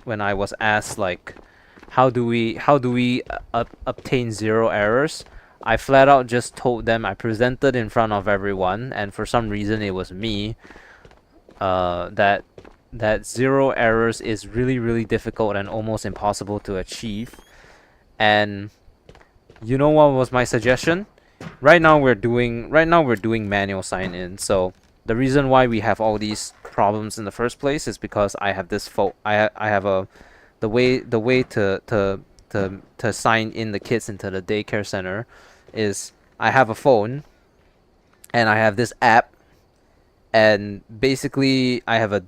A: asked like how do we obtain 0 errors, I flat out just told them. I presented in front of everyone, and for some reason it was me, that 0 errors is really difficult and almost impossible to achieve. And you know what was my suggestion? Right now we're doing manual sign in. So the reason why we have all these problems in the first place is because I have this I have a the way to sign in the kids into the daycare center is I have a phone and I have this app, and basically I have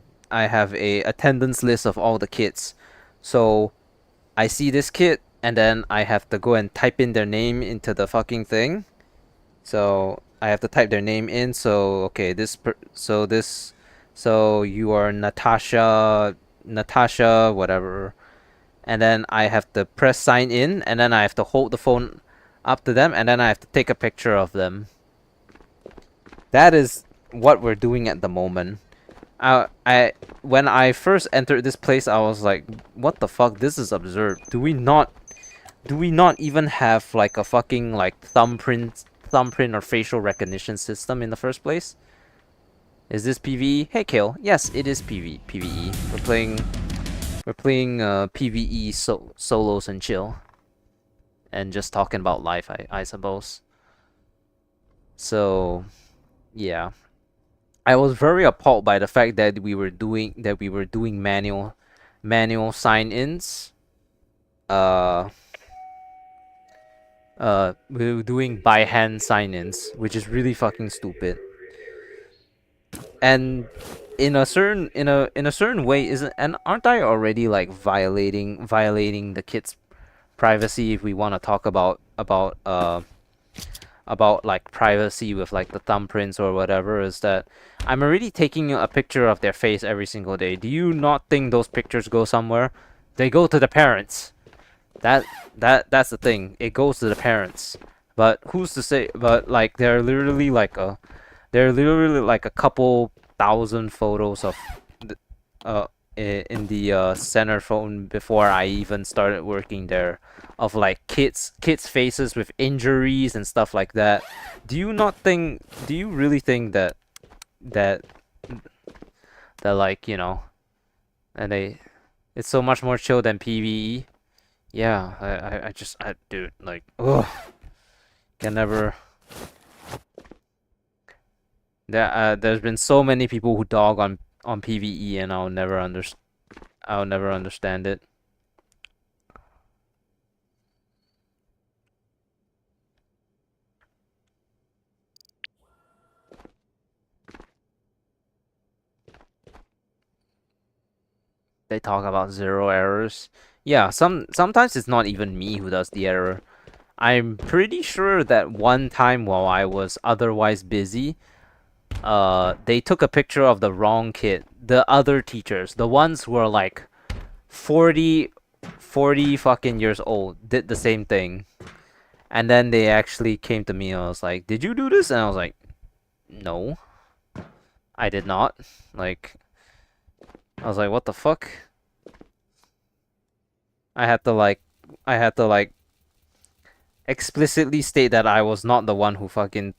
A: a attendance list of all the kids. So I see this kid and then I have to go and type in their name into the fucking thing. So I have to type their name in. So okay, so you are Natasha whatever. And then I have to press sign in, and then I have to hold the phone up to them, and then I have to take a picture of them. That is what we're doing at the moment. When I first entered this place, I was like, what the fuck? This is absurd. Do we not even have like a fucking like thumbprint or facial recognition system in the first place? Is this PVE? Hey Kale, yes, it is PVE. We're playing PVE solos and chill, and just talking about life, I suppose. So, yeah, I was very appalled by the fact that we were doing manual sign-ins. We were doing by hand sign-ins, which is really fucking stupid. And in a certain way, aren't I already like violating the kids' privacy if we want to talk about like privacy with like the thumbprints or whatever? Is that I'm already taking a picture of their face every single day. Do you not think those pictures go somewhere? They go to the parents. That's the thing. It goes to the parents. But who's to say? But like they're literally like a couple thousand photos of in the center phone before I even started working there, of like kids faces with injuries and stuff like that. Do you really think that like, you know, and it's so much more chill than PVE? Yeah, I dude, like, ugh, can never. There's been so many people who dog on PVE, and I'll never understand it. They talk about 0 errors. Yeah, sometimes it's not even me who does the error. I'm pretty sure that one time while I was otherwise busy, they took a picture of the wrong kid. The other teachers, the ones who are like 40 fucking years old, did the same thing. And then they actually came to me and I was like, did you do this? And I was like, no, I did not. Like, I was like, what the fuck? I had to like explicitly state that I was not the one who fucking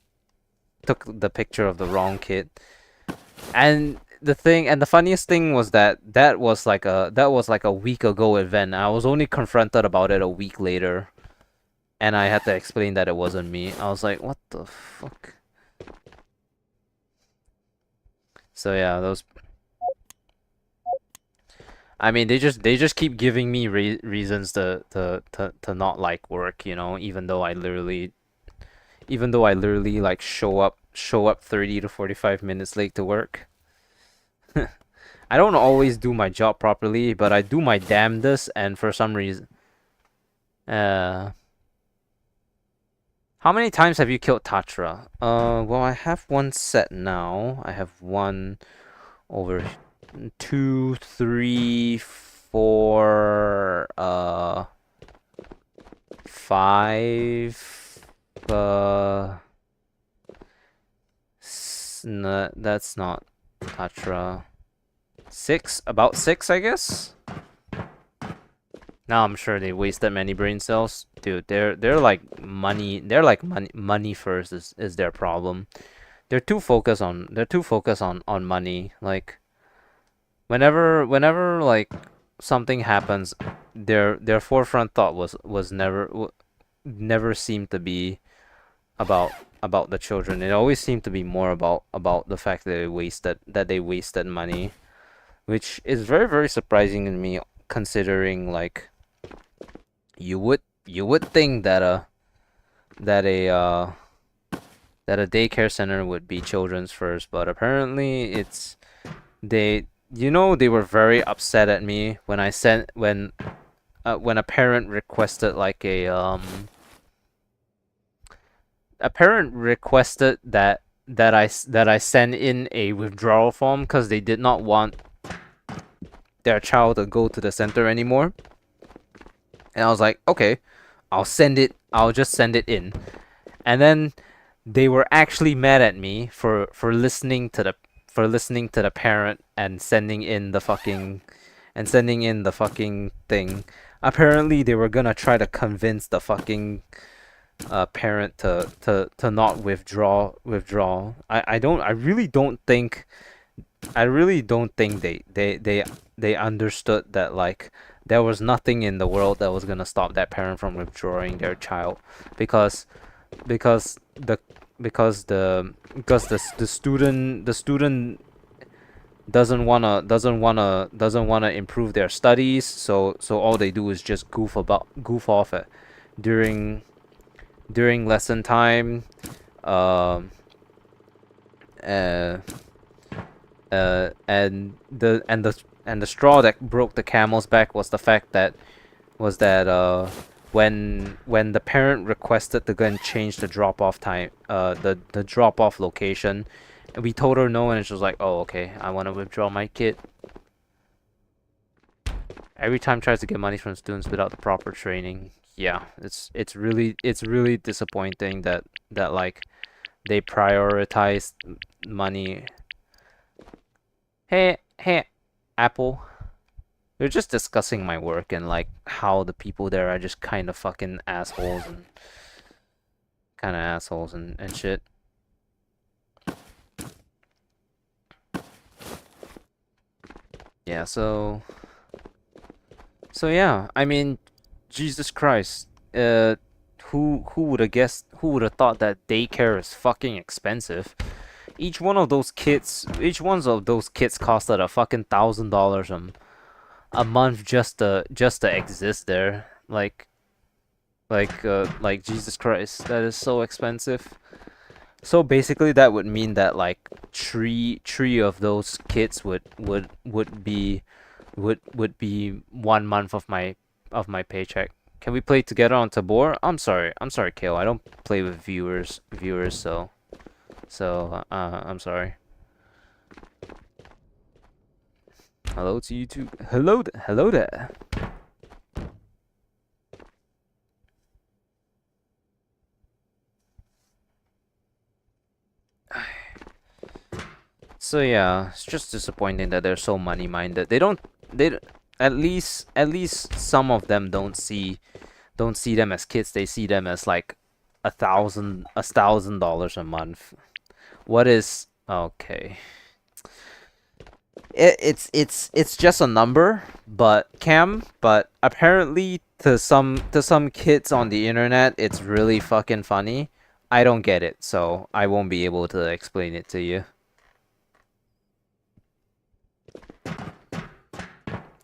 A: took the picture of the wrong kid. And the funniest thing was that was like a week ago event. I was only confronted about it a week later. and I had to explain that it wasn't me. I was like, what the fuck? So yeah, those. I mean, they just keep giving me reasons to not like work, you know, even though I literally like show up 30 to 45 minutes late to work. I don't always do my job properly, but I do my damnedest, and for some reason, uh, how many times have you killed Tatra? Well, I have one set now. I have one over 2, 3, 4, 5, no, that's not Tatra. 6, about 6, I guess. Now I'm sure they wasted many brain cells, dude. They're like money. They're like money first is their problem. They're too focused on money. Like whenever like something happens, their forefront thought was never seemed to be about the children. It always seemed to be more about the fact that they wasted money, which is very very surprising to me, considering like you would think that that a uh a daycare center would be children's first, but apparently they were very upset at me when I sent when a parent requested like a parent requested that I send in a withdrawal form because they did not want their child to go to the center anymore. And I was like, okay, I'll just send it in. And then they were actually mad at me for listening to the parent and sending in the fucking thing. Apparently they were gonna try to convince the fucking parent to not withdraw. I really don't think they understood that like there was nothing in the world that was gonna stop that parent from withdrawing their child, because because the the student doesn't wanna improve their studies, so all they do is just goof off it during lesson time. um uh, and the straw that broke the camel's back was the fact that when the parent requested to go and change the drop off time, the drop off location, and we told her no, and she was like, oh okay, I want to withdraw my kid. Every time tries to get money from students without the proper training. Yeah, it's really disappointing that like they prioritize money. Hey, Apple. They're just discussing my work and like how the people there are just kind of fucking assholes and shit. Yeah, so yeah, I mean, Jesus Christ. Who would have guessed? Who would have thought that daycare is fucking expensive? Each one of those kids costed a fucking $1,000 a month just to exist there. Like Jesus Christ, that is so expensive. So basically, that would mean that like three of those kids would be 1 month of my paycheck. Can we play together on Tabor? I'm sorry, Kale. I don't play with viewers, I'm sorry. Hello to you too. Hello there. So yeah, it's just disappointing that they're so money minded. They at least some of them don't see them as kids. They see them as like $1,000 a month. What is okay? It's just a number, but apparently to some kids on the internet, it's really fucking funny. I don't get it, so I won't be able to explain it to you.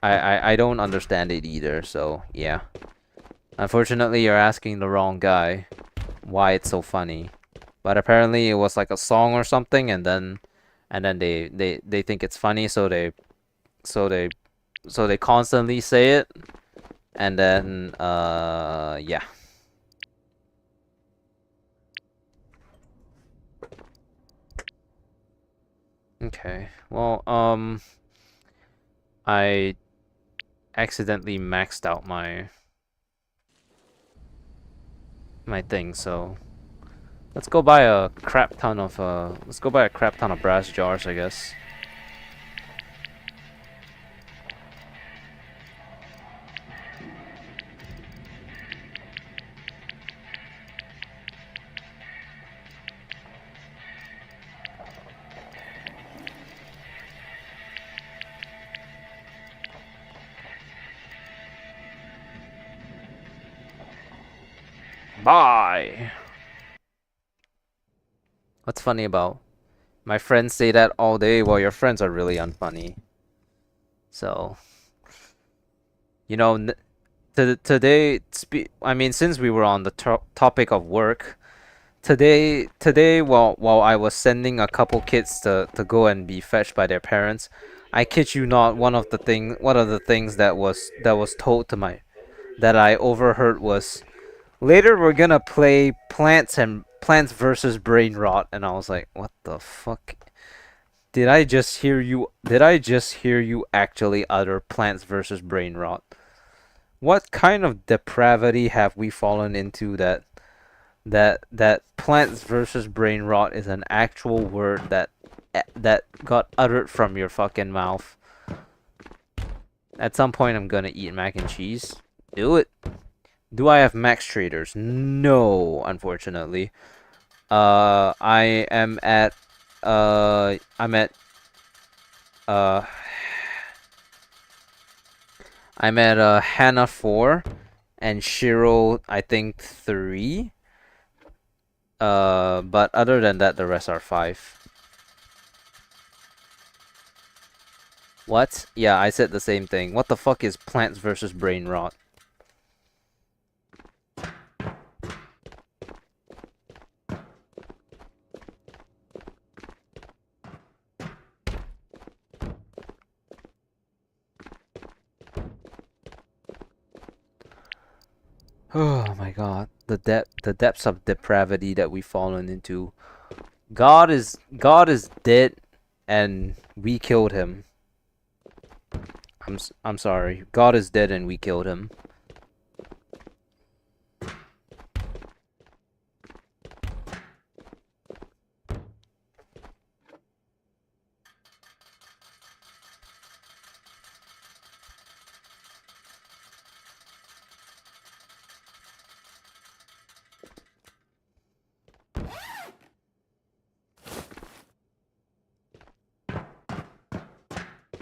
A: I don't understand it either, so yeah. Unfortunately, you're asking the wrong guy why it's so funny. But apparently it was like a song or something, and then they think it's funny, so they so they constantly say it, and then yeah. Okay. Well, I accidentally maxed out my thing, so let's go buy a crap ton of brass jars, I guess. Bye. What's funny about my friends say that all day, while your friends are really unfunny. So, you know, today, I mean, since we were on the topic of work, today, while I was sending a couple kids to go and be fetched by their parents, I kid you not, one of the things that was told to my that I overheard was, later we're gonna play Plants versus Brain Rot, and I was like, what the fuck? Did I just hear you actually utter Plants versus Brain Rot? What kind of depravity have we fallen into that Plants versus Brain Rot is an actual word that got uttered from your fucking mouth? At some point I'm gonna eat mac and cheese. Do it. Do I have max traders? No, unfortunately. I am at I'm at uh I'm at Hannah 4 and Shiro I think 3. But other than that, the rest are 5. What? Yeah, I said the same thing. What the fuck is Plants versus Brain Rot? Oh my god, the depths of depravity that we've fallen into. God is dead, and we killed him. I'm sorry. God is dead, and we killed him.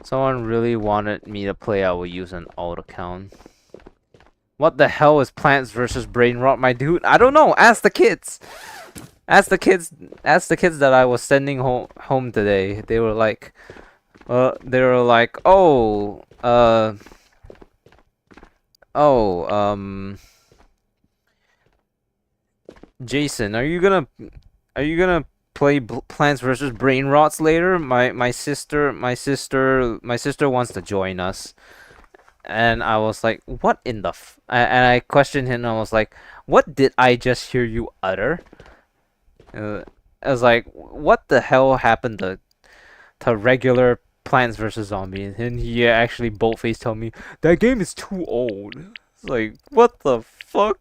A: Someone really wanted me to play. I will use an alt account. What the hell is Plants versus Brain Rot, my dude? I don't know. Ask the kids. Ask the kids. Ask the kids that I was sending home today. They were like, oh, Jason, are you gonna play Plants versus Brain Rots later? My sister wants to join us. And I was like, what in the and I questioned him. I was like, what did I just hear you utter? I was like, what the hell happened to regular Plants vs Zombies? And he actually boldface told me that game is too old. It's like, what the fuck?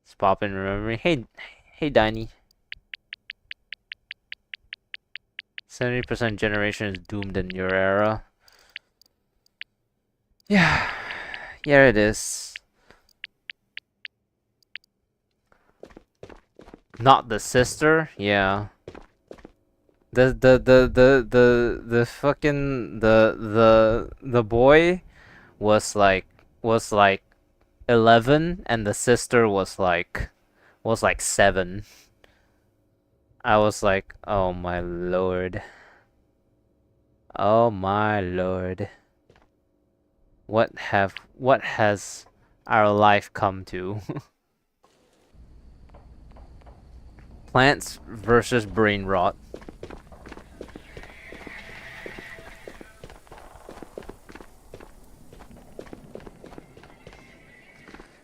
A: It's popping. Remember me? Hey, Danny. 70% generation is doomed in your era. Yeah, yeah, it is. Not the sister? Yeah. The fucking the boy was like 11 and the sister was like 7. I was like, "Oh my lord. Oh my lord. What has our life come to?" Plants versus brain rot.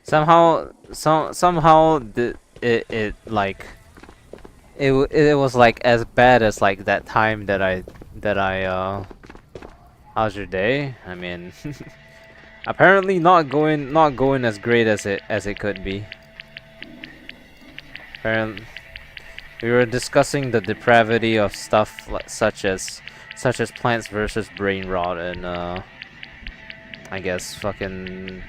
A: Somehow it like it was like as bad as like that time that I how's your day? I mean, apparently not going as great as it could be. Apparently, we were discussing the depravity of stuff such as plants versus brain rot and I guess fucking.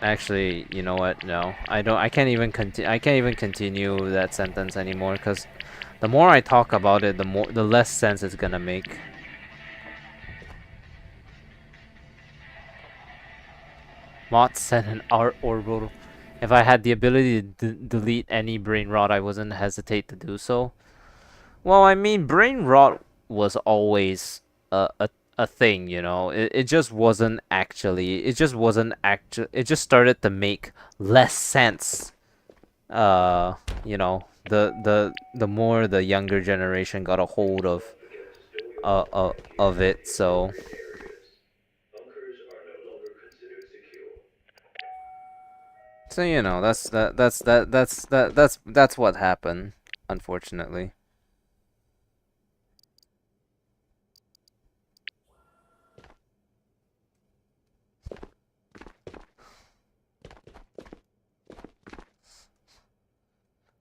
A: Actually, you know what? No, I don't. I can't even continue that sentence anymore because the more I talk about it, the less sense it's gonna make. Mott sent an art orbital. If I had the ability to delete any brain rot, I wouldn't hesitate to do so. Well, I mean, brain rot was always a thing, you know. It just wasn't actually. It just wasn't actual. It just started to make less sense. Uh, the more the younger generation got a hold of it, so. So that's what happened, unfortunately.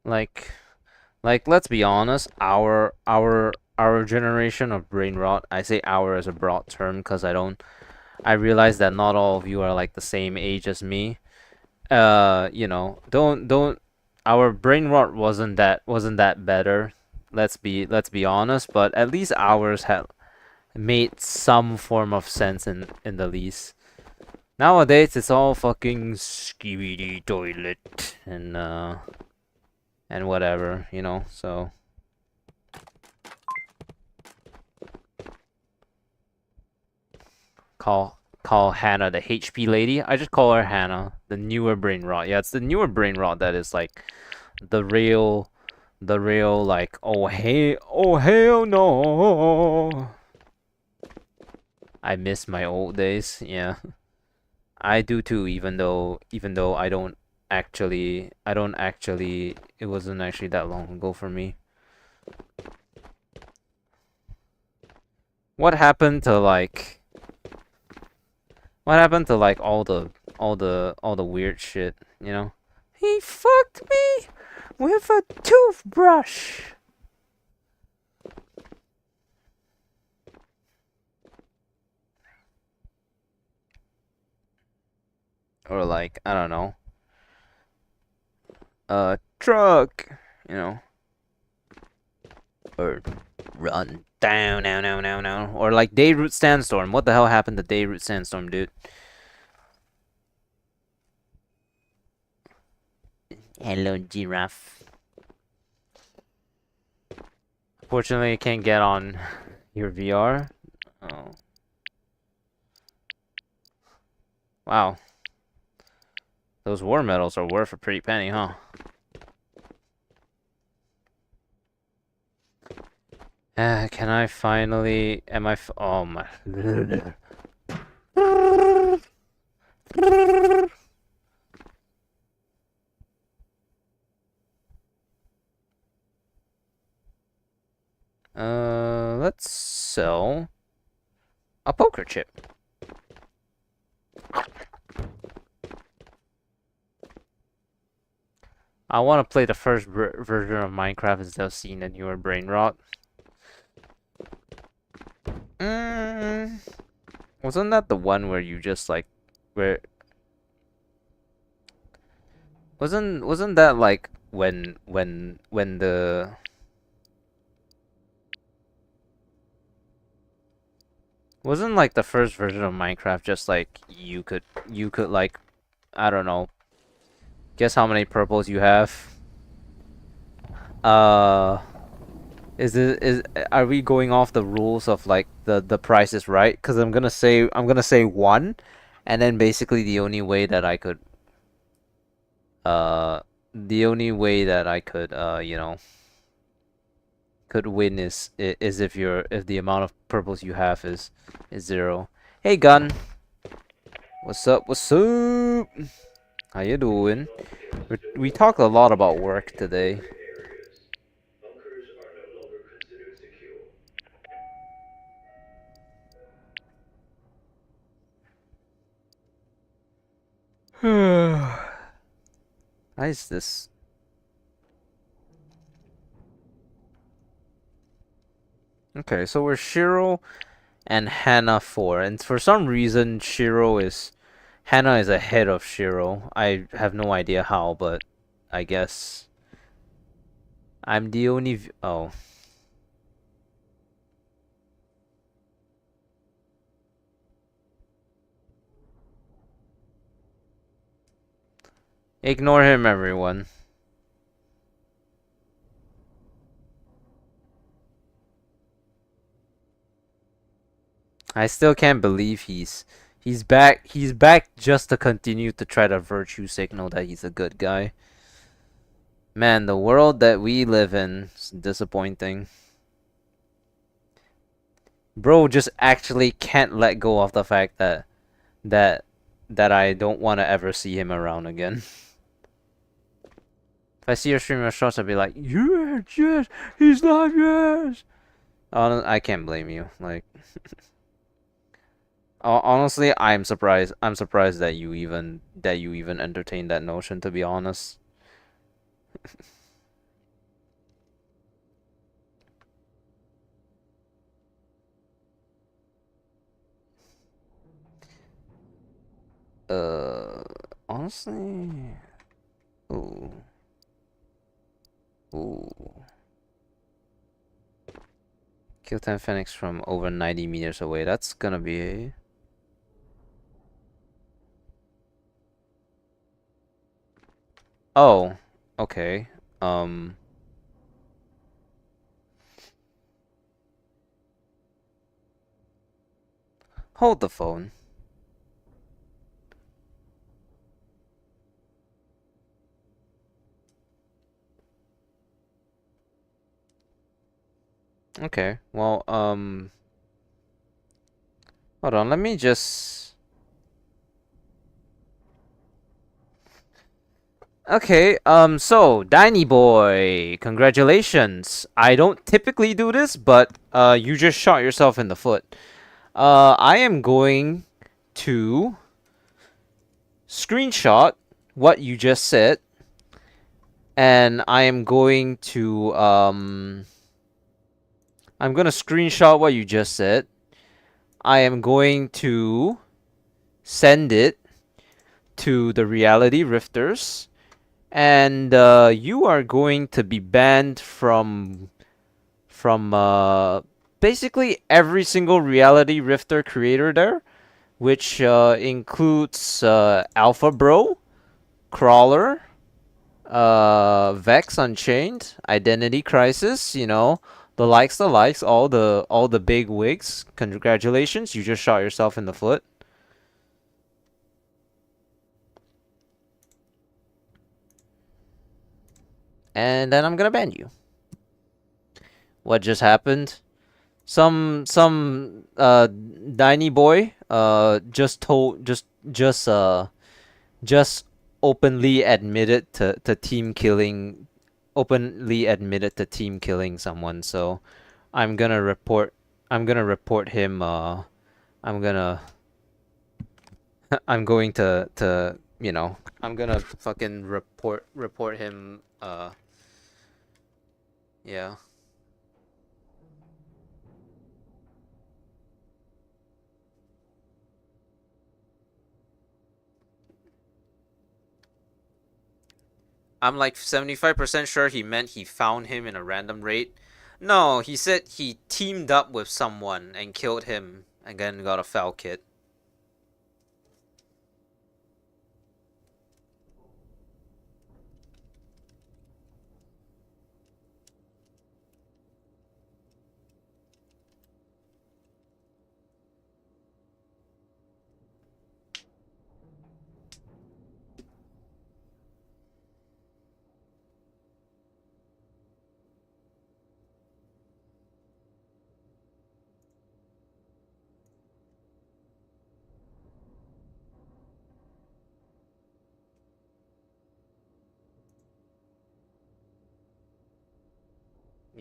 A: Like let's be honest, our generation of brain rot. I say "our" as a broad term because I realize that not all of you are like the same age as me. Don't our brain rot wasn't that better. Let's be honest, but at least ours had made some form of sense in the least. Nowadays, it's all fucking skibidi toilet and whatever, so. Call Hannah the HP lady. I just call her Hannah, the newer brain rot. Yeah, it's the newer brain rot that is like the real like, oh hell no. I miss my old days. Yeah, I do too. Even though I don't actually. It wasn't actually that long ago for me. What happened to like? What happened to like all the weird shit? You know? He fucked me with a toothbrush. Or like, I don't know, a truck, you know, or run down, now, now, now, now, or like Dayroot Sandstorm. What the hell happened to Dayroot Sandstorm, dude? Hello, giraffe. Fortunately, I can't get on your VR. Oh, wow. Those war medals are worth a pretty penny, huh? Can I finally? Oh my. Let's sell a poker chip. I want to play the first version of Minecraft instead of seeing the newer brain rot. Wasn't that the one where you just like, where Wasn't that like when the wasn't like the first version of Minecraft just like you could like I don't know, guess how many purples you have? Uh is it is Are we going off the rules of like the price is right? Because I'm gonna say one, and then basically uh the only way that I could could win is if the amount of purples you have is zero. Hey gun, what's up? What's up? How you doing? We talked a lot about work today. How is this? Okay, so we're Shiro and Hannah 4, and for some reason Hannah is ahead of Shiro. I have no idea how, but I guess I'm the only oh. Ignore him, everyone. I still can't believe he's back. He's back just to continue to try to virtue signal that he's a good guy. Man, the world that we live in is disappointing. Bro just actually can't let go of the fact that that I don't want to ever see him around again. If I see your stream of shots, I'll be like, yes, yes, he's live, yes. I can't blame you. Like, honestly, I'm surprised. I'm surprised that you even entertained that notion. To be honest. Uh, honestly, ooh, ooh. Kill 10 Phoenix from over 90 meters away. That's gonna be. Oh, okay. Um, hold the phone. Okay. Well, hold on. Let me just. Okay. So Diney boy, congratulations. I don't typically do this, but you just shot yourself in the foot. I am going to screenshot what you just said, and I'm gonna screenshot what you just said. I am going to send it to the reality rifters, and you are going to be banned from basically every single reality rifter creator there, which includes Alpha Bro, Crawler, Vex Unchained, Identity Crisis, the likes, all the big wigs. Congratulations, you just shot yourself in the foot. And then I'm gonna ban you. What just happened? Some Diney boy just openly admitted to team killing someone. So I'm gonna report him. I'm gonna I'm going to I'm gonna fucking report him. Yeah. I'm like 75% sure he meant he found him in a random raid. No, he said he teamed up with someone and killed him and then got a foul kit.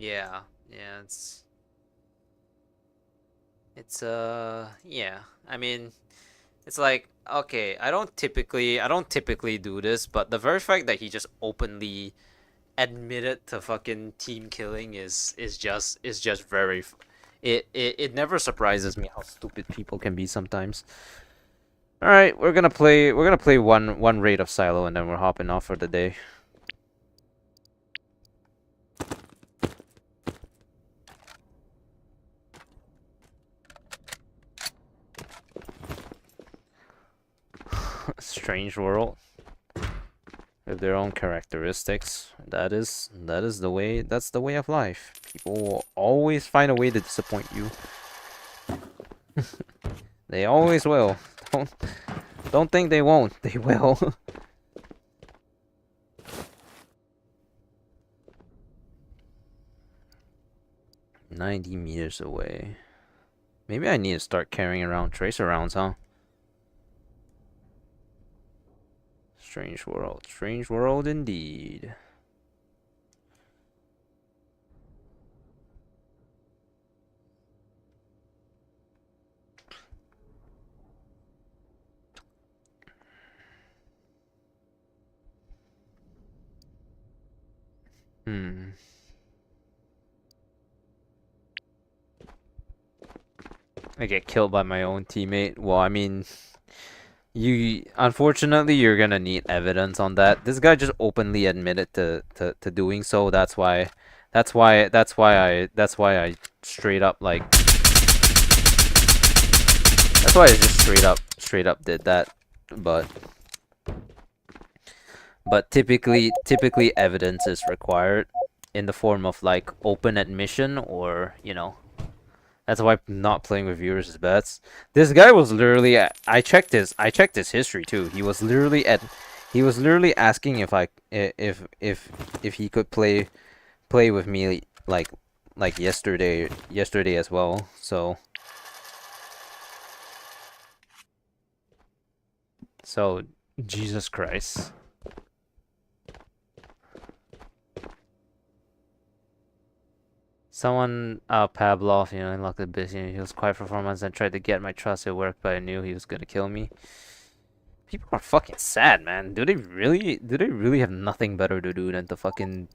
A: Yeah, yeah, yeah. I mean, it's like, okay, I don't typically do this, but the very fact that he just openly admitted to fucking team killing is just very it never surprises me how stupid people can be sometimes. All right, we're gonna play one raid of Silo and then we're hopping off for the day. Strange world with their own characteristics. That's the way of life. People will always find a way to disappoint you. They always will. Don't don't think they won't. They will. 90 meters away. Maybe I need to start carrying around tracer rounds, huh? Strange world. Strange world indeed. Hmm. I get killed by my own teammate. Well, I mean, unfortunately you're gonna need evidence on that. This guy just openly admitted to doing so. That's why I straight up like that's why I just straight up did that. But typically evidence is required in the form of like open admission or, that's why not playing with viewers is best. This guy was literally I checked his history too. He was literally asking if he could play with me like yesterday as well. So Jesus Christ. Someone, Pavlov, unlocked the business. He was quiet for 4 months and tried to get my trust at work, but I knew he was gonna kill me. People are fucking sad, man. Do they really have nothing better to do than to fucking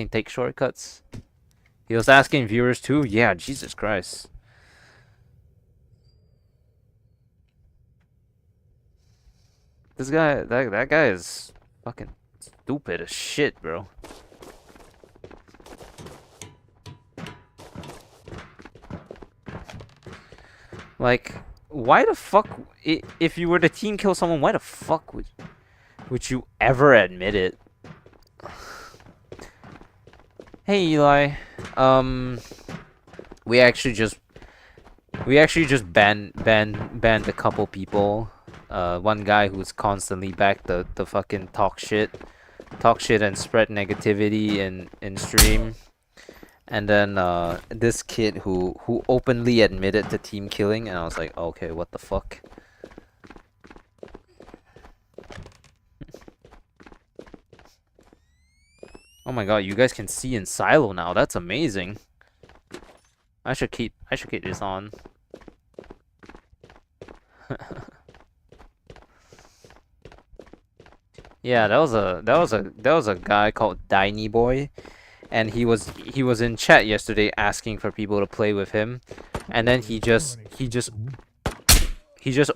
A: take shortcuts? He was asking viewers too. Yeah, Jesus Christ. That guy is fucking stupid as shit, bro. Like, why the fuck, if you were to team kill someone, why the fuck would you ever admit it? Hey Eli, um, we actually just banned a couple people. One guy who's constantly back the fucking talk shit and spread negativity in stream. And then this kid who openly admitted to team killing, and I was like, okay, what the fuck? Oh my god, you guys can see in Silo now. That's amazing. I should keep this on. Yeah, that was a guy called Diney Boy, and he was in chat yesterday asking for people to play with him, and then he just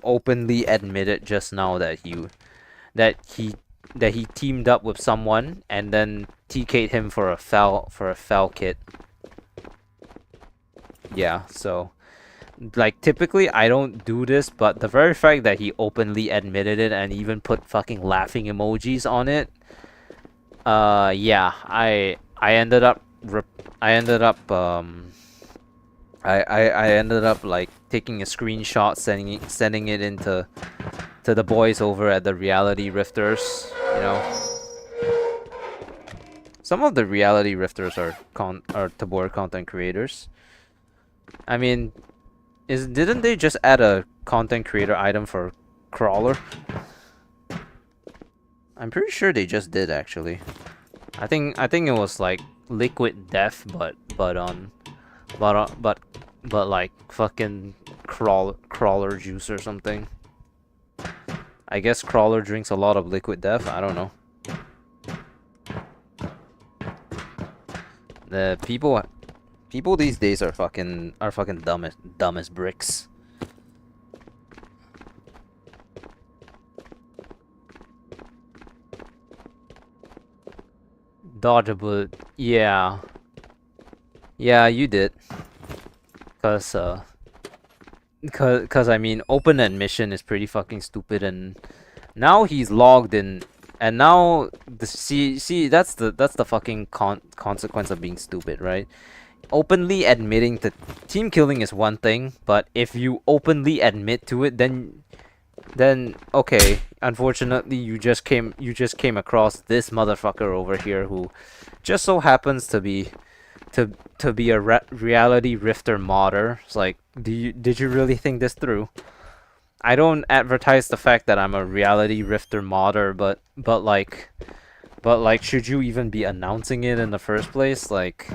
A: openly admitted just now that he he teamed up with someone and then TK'd him for a fell kit. Yeah, so like typically I don't do this, but the very fact that he openly admitted it and even put fucking laughing emojis on it, yeah, I ended up I ended up I ended up like taking a screenshot, sending it into the boys over at the Reality Rifters, you know. Some of the Reality Rifters are Tabor content creators. I mean, didn't they just add a content creator item for Crawler? I'm pretty sure they just did actually. I think it was like Liquid Death, but like fucking crawler juice or something. I guess Crawler drinks a lot of Liquid Death. I don't know. The people these days are fucking dumb as bricks. Dodge a bullet. Yeah. Yeah, you did. Cause I mean, open admission is pretty fucking stupid, and now he's logged in, and now see that's the fucking consequence of being stupid, right? Openly admitting to team killing is one thing, but if you openly admit to it, then okay, unfortunately you just came across this motherfucker over here who just so happens to be a reality rifter modder. It's like, did you really think this through? I don't advertise the fact that I'm a reality rifter modder, but like should you even be announcing it in the first place? Like,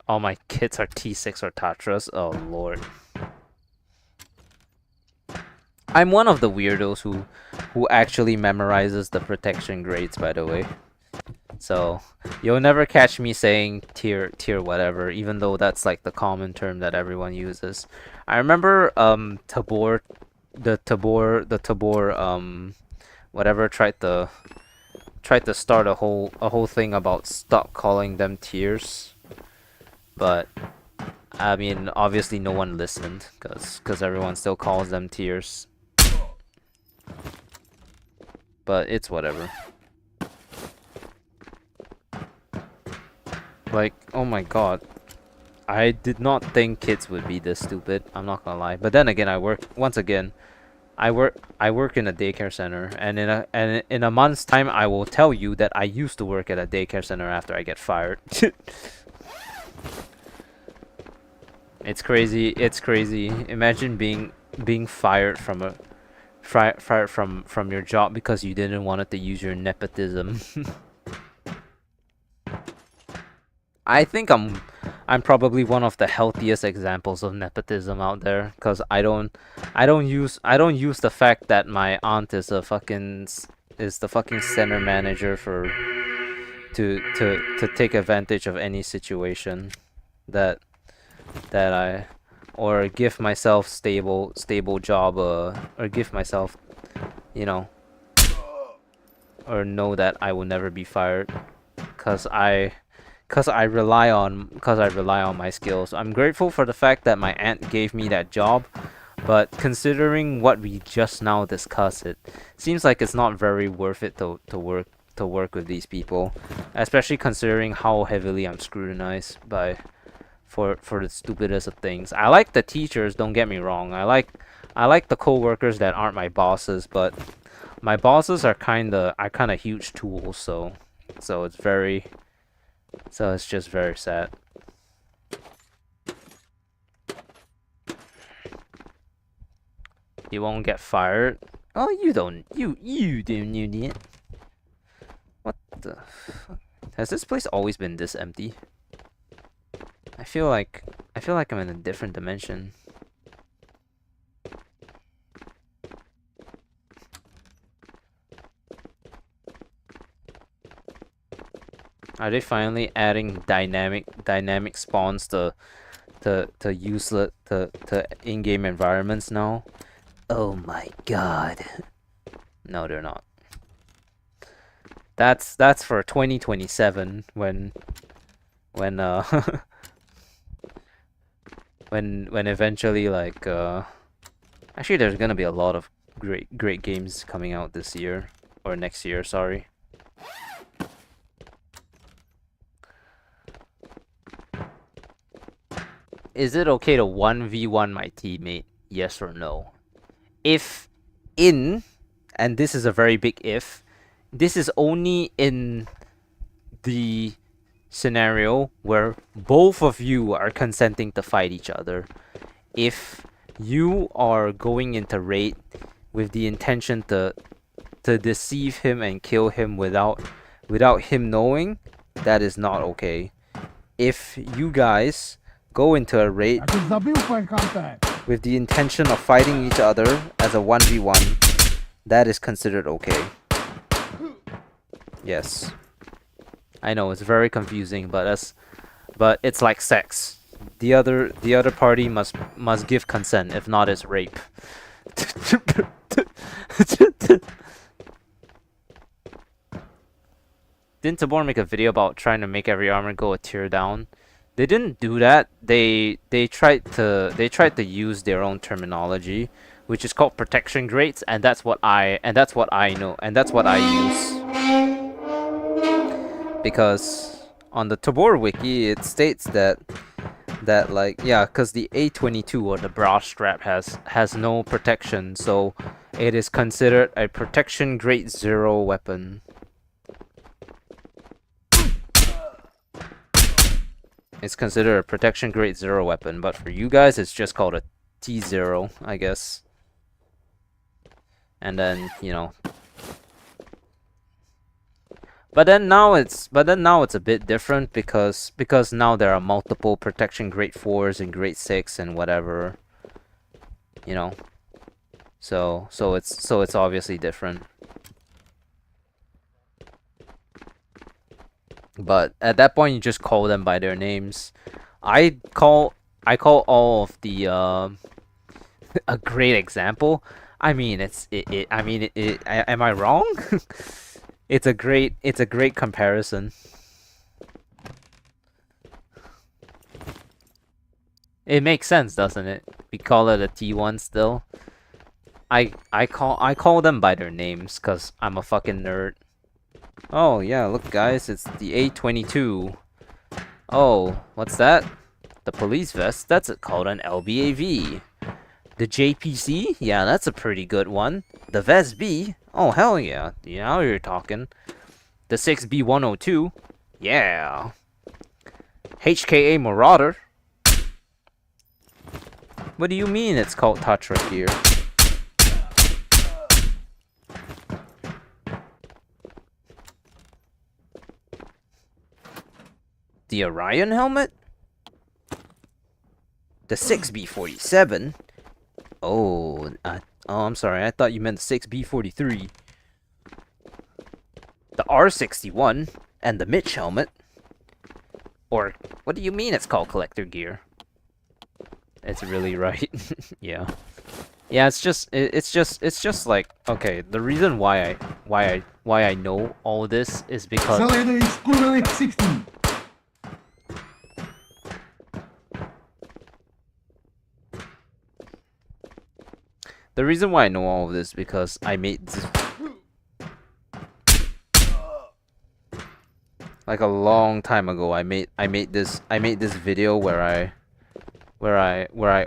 A: all my kits are T6 or Tatras. Oh lord. I'm one of the weirdos who actually memorizes the protection grades, by the way. So you'll never catch me saying tier whatever, even though that's like the common term that everyone uses. I remember Tabor whatever tried to start a whole thing about stop calling them tiers, but I mean obviously no one listened because everyone still calls them tiers. But it's whatever. Like, oh my god. I did not think kids would be this stupid. I'm not gonna lie. But then again, I work in a daycare center, and in a month's time I will tell you that I used to work at a daycare center after I get fired. It's crazy. Imagine being fired from a fired from your job because you didn't want to use your nepotism. I think I'm probably one of the healthiest examples of nepotism out there, because I don't use the fact that my aunt is the fucking center manager to take advantage of any situation that I, or give myself stable job, or give myself, you know, or know that I will never be fired, cause I rely on my skills. I'm grateful for the fact that my aunt gave me that job, but considering what we just now discussed, it seems like it's not very worth it to work with these people, especially considering how heavily I'm scrutinized for the stupidest of things. I like the teachers, don't get me wrong. I like the co-workers that aren't my bosses, but my bosses are kind of huge tools, so it's just very sad. You won't get fired. Oh, you don't need it. What the fuck? Has this place always been this empty? I feel like I'm in a different dimension. Are they finally adding dynamic spawns to in-game environments now? Oh my god. No, they're not. That's for 2027 when when eventually like actually there's gonna be a lot of great games coming out this year or next year, sorry. Is it okay to 1v1 my teammate? Yes or no? If in, and this is a very big if, this is only in the scenario where both of you are consenting to fight each other. If you are going into raid with the intention to deceive him and kill him without him knowing, that is not okay. If you guys go into a raid with the intention of fighting each other as a 1v1, that is considered okay. Yes. I know it's very confusing, but it's like sex. The other party must give consent, if not it's rape. Didn't Tabor make a video about trying to make every armor go a tier down? They didn't do that. They tried to use their own terminology, which is called protection grades, and that's what I know, and that's what I use. Because on the Tabor wiki it states that like, yeah, because the A22 or the bra strap has no protection, so it is considered a protection grade 0 weapon. It's considered a protection grade 0 weapon, but for you guys it's just called a T0, I guess. And then, you know, but then now it's a bit different because now there are multiple protection grade 4s and grade 6 and whatever, you know. So it's obviously different. But at that point you just call them by their names. I call all of the a great example. I mean, am I wrong? It's a great comparison. It makes sense, doesn't it? We call it a T1 still. I call them by their names cuz I'm a fucking nerd. Oh, yeah, look guys, it's the A22. Oh, what's that? The police vest, that's called an LBAV. The JPC? Yeah, that's a pretty good one. The Vest B? Oh, hell yeah. Now you're talking. The 6B102? Yeah. HKA Marauder? What do you mean it's called Tatra gear? The Orion helmet? The 6B47? Oh, I'm sorry. I thought you meant the 6B43. The R61 and the Mitch helmet. Or what do you mean it's called collector gear? It's really right. Yeah. Yeah, it's just like, okay, the reason why I know all this is because the reason why I know all of this because I made this like a long time ago. I made this video where I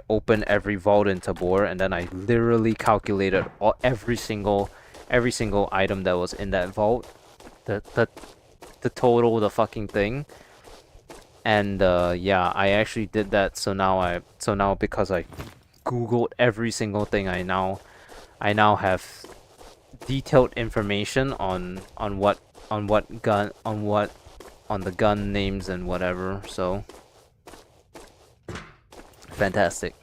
A: open every vault in Tabor and then I literally calculated every single item that was in that vault, the total, the fucking thing. And yeah, I actually did that. So now because I Googled every single thing, I now have detailed information on the gun names and whatever. So fantastic.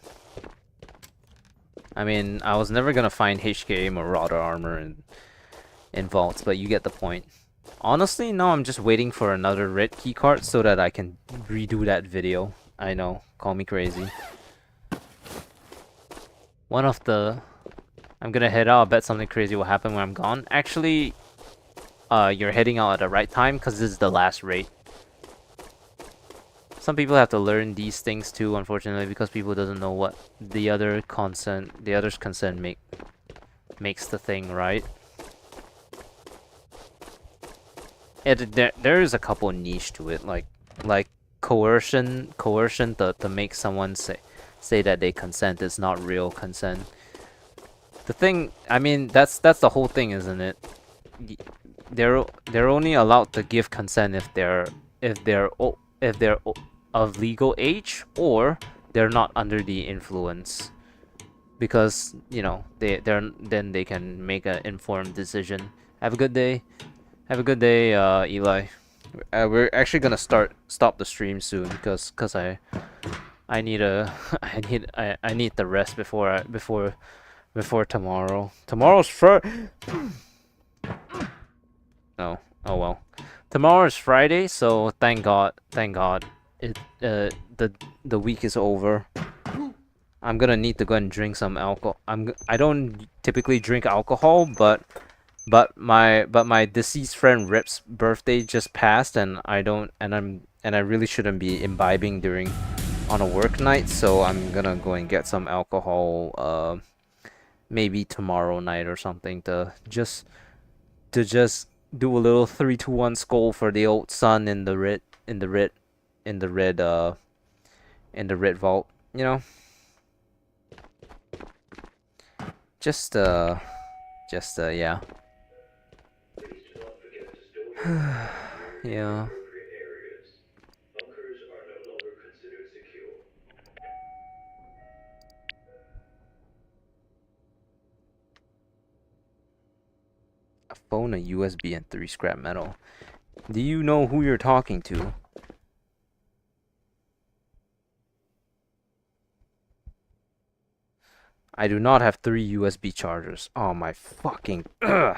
A: I mean, I was never gonna find HKA Marauder armor in vaults, but you get the point. Honestly, no, I'm just waiting for another red keycard so that I can redo that video. I know, call me crazy. One of the I'm gonna head out. I bet something crazy will happen when I'm gone. Actually, you're heading out at the right time because this is the last raid. Some people have to learn these things too, unfortunately, because people doesn't know what the other's consent makes the thing, right? There is a couple niche to it, like coercion to make someone say that they consent is not real consent. The thing, I mean, that's the whole thing, isn't it? They're only allowed to give consent if they're of legal age or they're not under the influence, because you know then they can make an informed decision. Have a good day. Have a good day, Eli. We're actually gonna stop the stream soon because I need a I need the rest before tomorrow. Tomorrow's no. Oh well. Tomorrow's Friday, so thank God it the week is over. I'm gonna need to go and drink some alcohol. I don't typically drink alcohol, but my deceased friend Rip's birthday just passed, and I really shouldn't be imbibing on a work night, so I'm gonna go and get some alcohol maybe tomorrow night or something to just do a little 3-2-1 skull for the old sun in the red in the red vault, you know? Just yeah. Yeah. A phone, a USB, and 3 scrap metal. Do you know who you're talking to? I do not have 3 USB chargers. Oh my fucking ugh.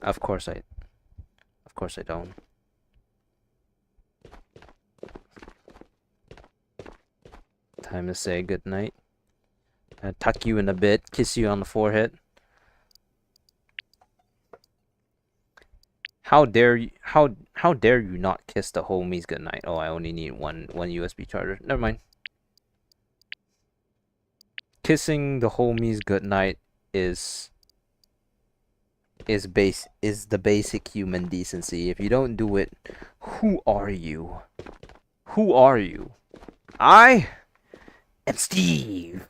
A: Of course I don't. Time to say good night. Tuck you in a bit, kiss you on the forehead. How dare you? How dare you not kiss the homies goodnight? Oh, I only need one USB charger. Never mind. Kissing the homies goodnight is the basic human decency. If you don't do it, who are you? Who are you? I am Steve.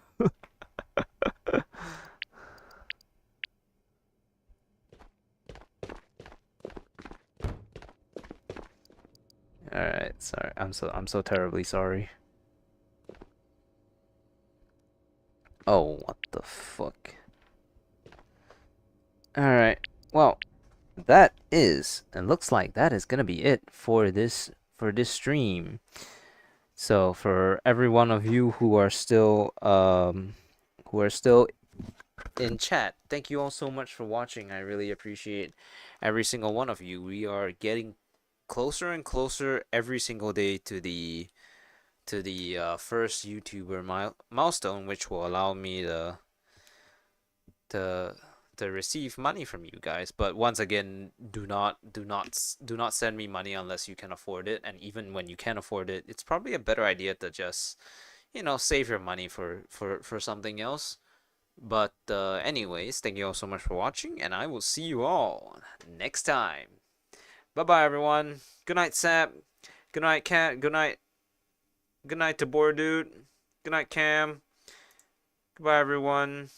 A: Alright, sorry. I'm so terribly sorry. Oh, what the fuck? Alright. Well, that is, and looks like that is gonna be it for this stream. So for every one of you who are still in chat, thank you all so much for watching. I really appreciate every single one of you. We are getting closer and closer every single day to the first YouTuber milestone, which will allow me to receive money from you guys. But once again, do not send me money unless you can afford it. And even when you can afford it, it's probably a better idea to just, you know, save your money for something else. But anyways, thank you all so much for watching, and I will see you all next time. Bye bye, everyone. Good night, Sap. Good night, Cat. Good night. Good night, Tabor, dude. Good night, Cam. Goodbye, everyone.